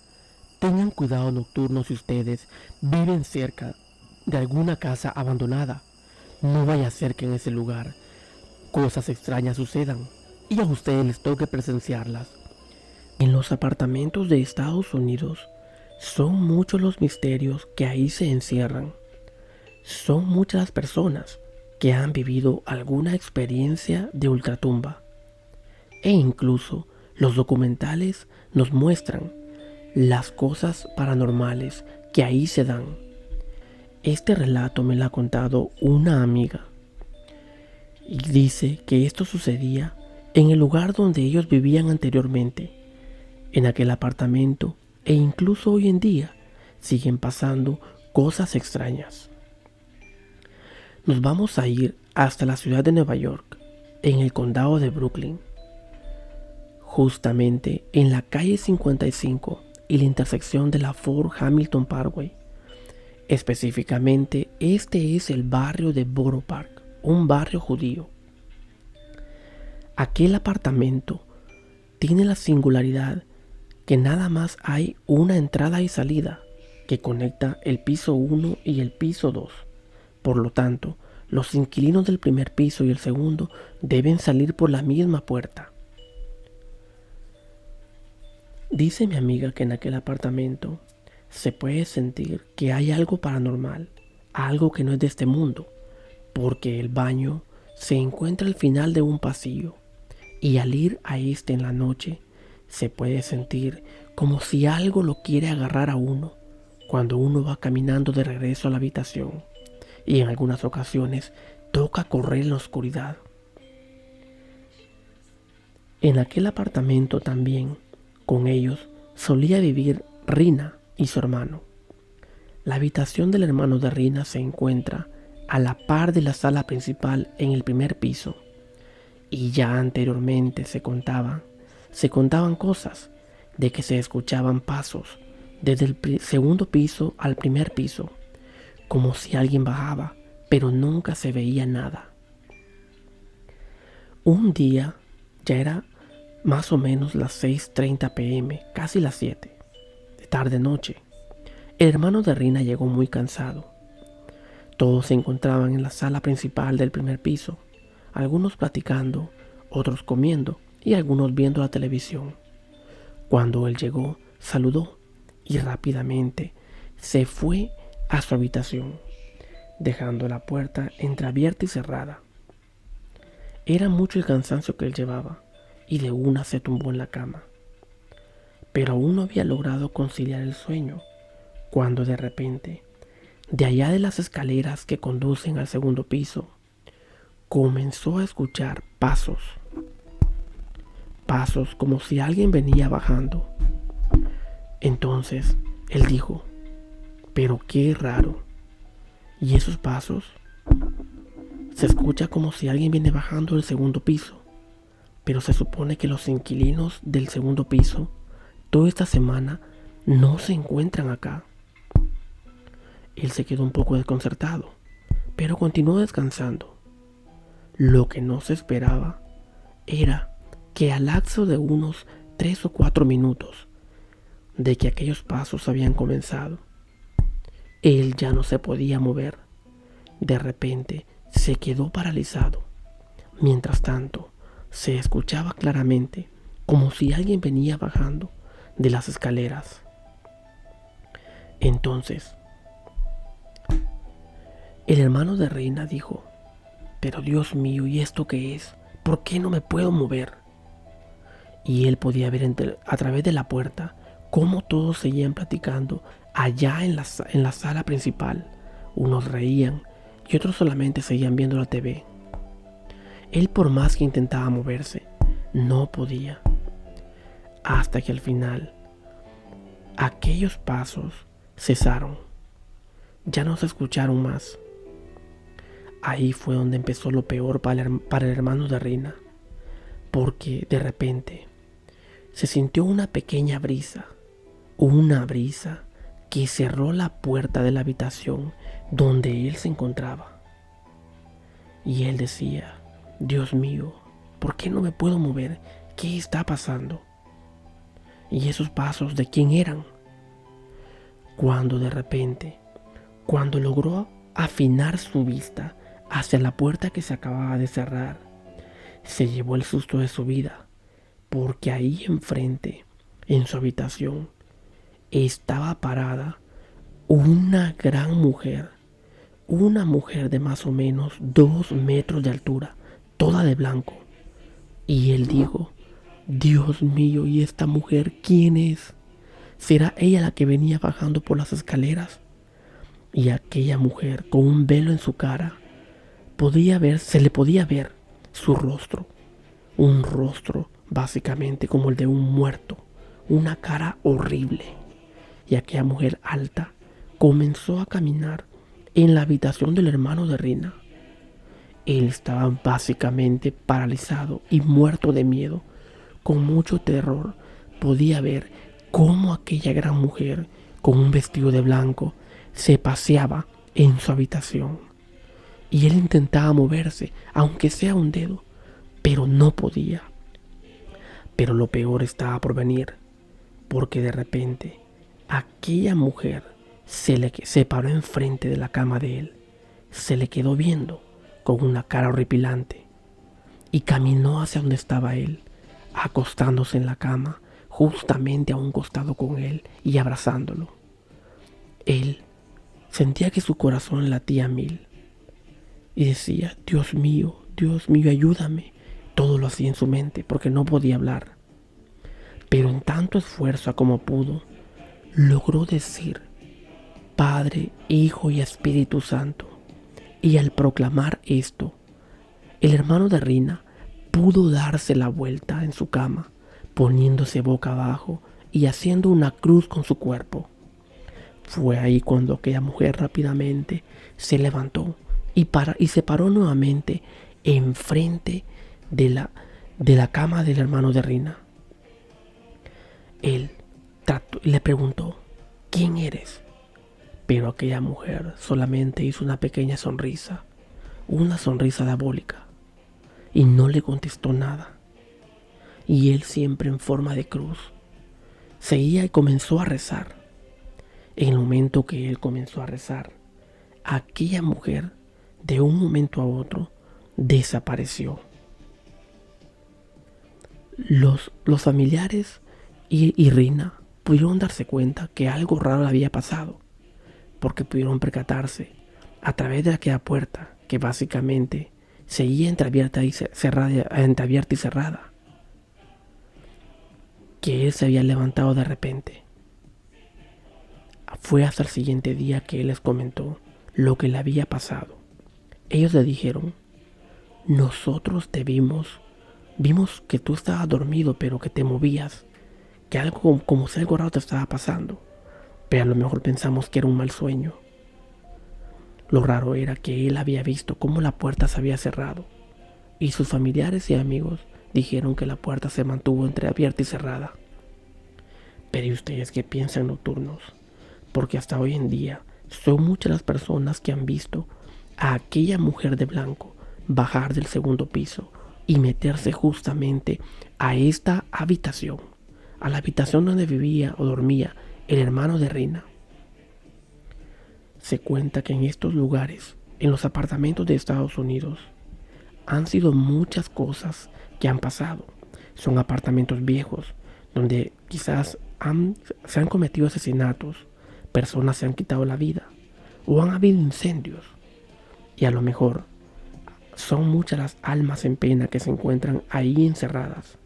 Tengan cuidado nocturno si ustedes viven cerca de alguna casa abandonada. No vaya a ser que en ese lugar cosas extrañas sucedan y a ustedes les toque presenciarlas. En los apartamentos de Estados Unidos son muchos los misterios que ahí se encierran. Son muchas las personas que han vivido alguna experiencia de ultratumba. E incluso los documentales nos muestran las cosas paranormales que ahí se dan. Este relato me lo ha contado una amiga y dice que esto sucedía en el lugar donde ellos vivían anteriormente, en aquel apartamento, e incluso hoy en día siguen pasando cosas extrañas. Nos vamos a ir hasta la ciudad de Nueva York, en el condado de Brooklyn, justamente en la calle 55 y la intersección de la Fort Hamilton Parkway. Específicamente, este es el barrio de Borough Park, un barrio judío. Aquel apartamento tiene la singularidad que nada más hay una entrada y salida que conecta el piso 1 y el piso 2. Por lo tanto, los inquilinos del primer piso y el segundo deben salir por la misma puerta. Dice mi amiga que en aquel apartamento se puede sentir que hay algo paranormal, algo que no es de este mundo, porque el baño se encuentra al final de un pasillo y al ir a este en la noche se puede sentir como si algo lo quiere agarrar a uno cuando uno va caminando de regreso a la habitación, y en algunas ocasiones toca correr en la oscuridad. En aquel apartamento también, con ellos, solía vivir Rina y su hermano. La habitación del hermano de Rina se encuentra a la par de la sala principal en el primer piso, y ya anteriormente se contaban cosas de que se escuchaban pasos desde el segundo piso al primer piso, como si alguien bajaba, pero nunca se veía nada. Un día, ya era más o menos las 6:30 p.m., casi las 7, de tarde noche, el hermano de Rina llegó muy cansado. Todos se encontraban en la sala principal del primer piso, algunos platicando, otros comiendo y algunos viendo la televisión. Cuando él llegó, saludó y rápidamente se fue a su habitación, dejando la puerta entreabierta y cerrada. Era mucho el cansancio que él llevaba y de una se tumbó en la cama. Pero aún no había logrado conciliar el sueño cuando de repente, de allá de las escaleras que conducen al segundo piso, comenzó a escuchar pasos. Pasos como si alguien venía bajando. Entonces él dijo: pero qué raro. ¿Y esos pasos? Se escucha como si alguien viene bajando del segundo piso, pero se supone que los inquilinos del segundo piso toda esta semana no se encuentran acá. Él se quedó un poco desconcertado, pero continuó descansando. Lo que no se esperaba era que al lapso de unos 3 o 4 minutos de que aquellos pasos habían comenzado, él ya no se podía mover. De repente se quedó paralizado. Mientras tanto, se escuchaba claramente como si alguien venía bajando de las escaleras. Entonces, el hermano de Reina dijo: pero Dios mío, ¿y esto qué es? ¿Por qué no me puedo mover? Y él podía ver a través de la puerta cómo todos seguían platicando allá en la sala principal. Unos reían y otros solamente seguían viendo la TV. Él, por más que intentaba moverse, no podía. Hasta que al final, aquellos pasos cesaron. Ya no se escucharon más. Ahí fue donde empezó lo peor para el hermano de Rina, porque de repente se sintió una pequeña brisa, que cerró la puerta de la habitación donde él se encontraba. Y él decía: Dios mío, ¿por qué no me puedo mover? ¿Qué está pasando? ¿Y esos pasos de quién eran? cuando de repente, cuando logró afinar su vista hacia la puerta que se acababa de cerrar, se llevó el susto de su vida, porque ahí enfrente, en su habitación, estaba parada una gran mujer, una mujer de más o menos 2 metros de altura, toda de blanco. Y él dijo: Dios mío, ¿y esta mujer quién es? ¿Será ella la que venía bajando por las escaleras? Y aquella mujer, con un velo en su cara, se le podía ver su rostro. Un rostro básicamente como el de un muerto. Una cara horrible. Y aquella mujer alta comenzó a caminar en la habitación del hermano de Rina. Él estaba básicamente paralizado y muerto de miedo. Con mucho terror podía ver cómo aquella gran mujer con un vestido de blanco se paseaba en su habitación. Y él intentaba moverse, aunque sea un dedo, pero no podía. Pero lo peor estaba por venir, porque de repente aquella mujer se paró enfrente de la cama de él, se le quedó viendo con una cara horripilante y caminó hacia donde estaba él, acostándose en la cama, justamente a un costado con él y abrazándolo. Él sentía que su corazón latía a mil y decía: Dios mío, ayúdame. Todo lo hacía en su mente porque no podía hablar. Pero en tanto esfuerzo como pudo, logró decir: Padre, Hijo y Espíritu Santo. Y al proclamar esto, el hermano de Rina pudo darse la vuelta en su cama, poniéndose boca abajo y haciendo una cruz con su cuerpo. Fue ahí cuando aquella mujer rápidamente se levantó y se paró nuevamente enfrente de la cama del hermano de Rina. Él le preguntó: ¿Quién eres? Pero aquella mujer solamente hizo una pequeña sonrisa, una sonrisa diabólica, y no le contestó nada. Y él, siempre en forma de cruz, seguía y comenzó a rezar. En el momento que él comenzó a rezar, aquella mujer de un momento a otro desapareció. Los familiares y Rina pudieron darse cuenta que algo raro le había pasado, porque pudieron percatarse a través de aquella puerta que básicamente seguía entreabierta y cerrada, que él se había levantado de repente. Fue hasta el siguiente día que él les comentó lo que le había pasado. Ellos le dijeron: nosotros te vimos que tú estabas dormido pero que te movías, que algo como si algo raro te estaba pasando, pero a lo mejor pensamos que era un mal sueño. Lo raro era que él había visto cómo la puerta se había cerrado, y sus familiares y amigos dijeron que la puerta se mantuvo entreabierta y cerrada. Pero ¿y ustedes qué piensan, nocturnos? Porque hasta hoy en día son muchas las personas que han visto a aquella mujer de blanco bajar del segundo piso y meterse justamente a esta habitación, a la habitación donde vivía o dormía el hermano de Rina. Se cuenta que en estos lugares, en los apartamentos de Estados Unidos, han sido muchas cosas que han pasado. Son apartamentos viejos donde quizás se han cometido asesinatos, personas se han quitado la vida o han habido incendios. Y a lo mejor son muchas las almas en pena que se encuentran ahí encerradas.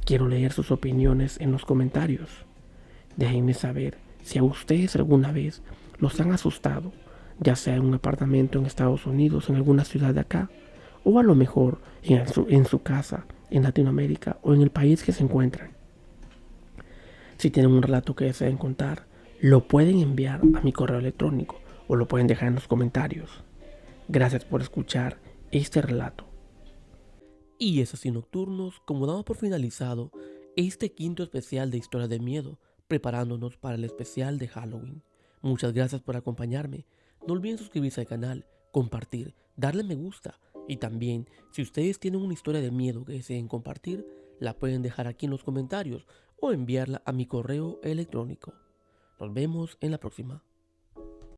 Quiero leer sus opiniones en los comentarios. Déjenme saber si a ustedes alguna vez los han asustado, ya sea en un apartamento en Estados Unidos, en alguna ciudad de acá, o a lo mejor en su casa, en Latinoamérica o en el país que se encuentran. Si tienen un relato que deseen contar, lo pueden enviar a mi correo electrónico o lo pueden dejar en los comentarios. Gracias por escuchar este relato. Y es así, nocturnos, como damos por finalizado este quinto especial de Historias de Miedo, preparándonos para el especial de Halloween. Muchas gracias por acompañarme. No olviden suscribirse al canal, compartir, darle me gusta y también, si ustedes tienen una historia de miedo que deseen compartir, la pueden dejar aquí en los comentarios o enviarla a mi correo electrónico. Nos vemos en la próxima.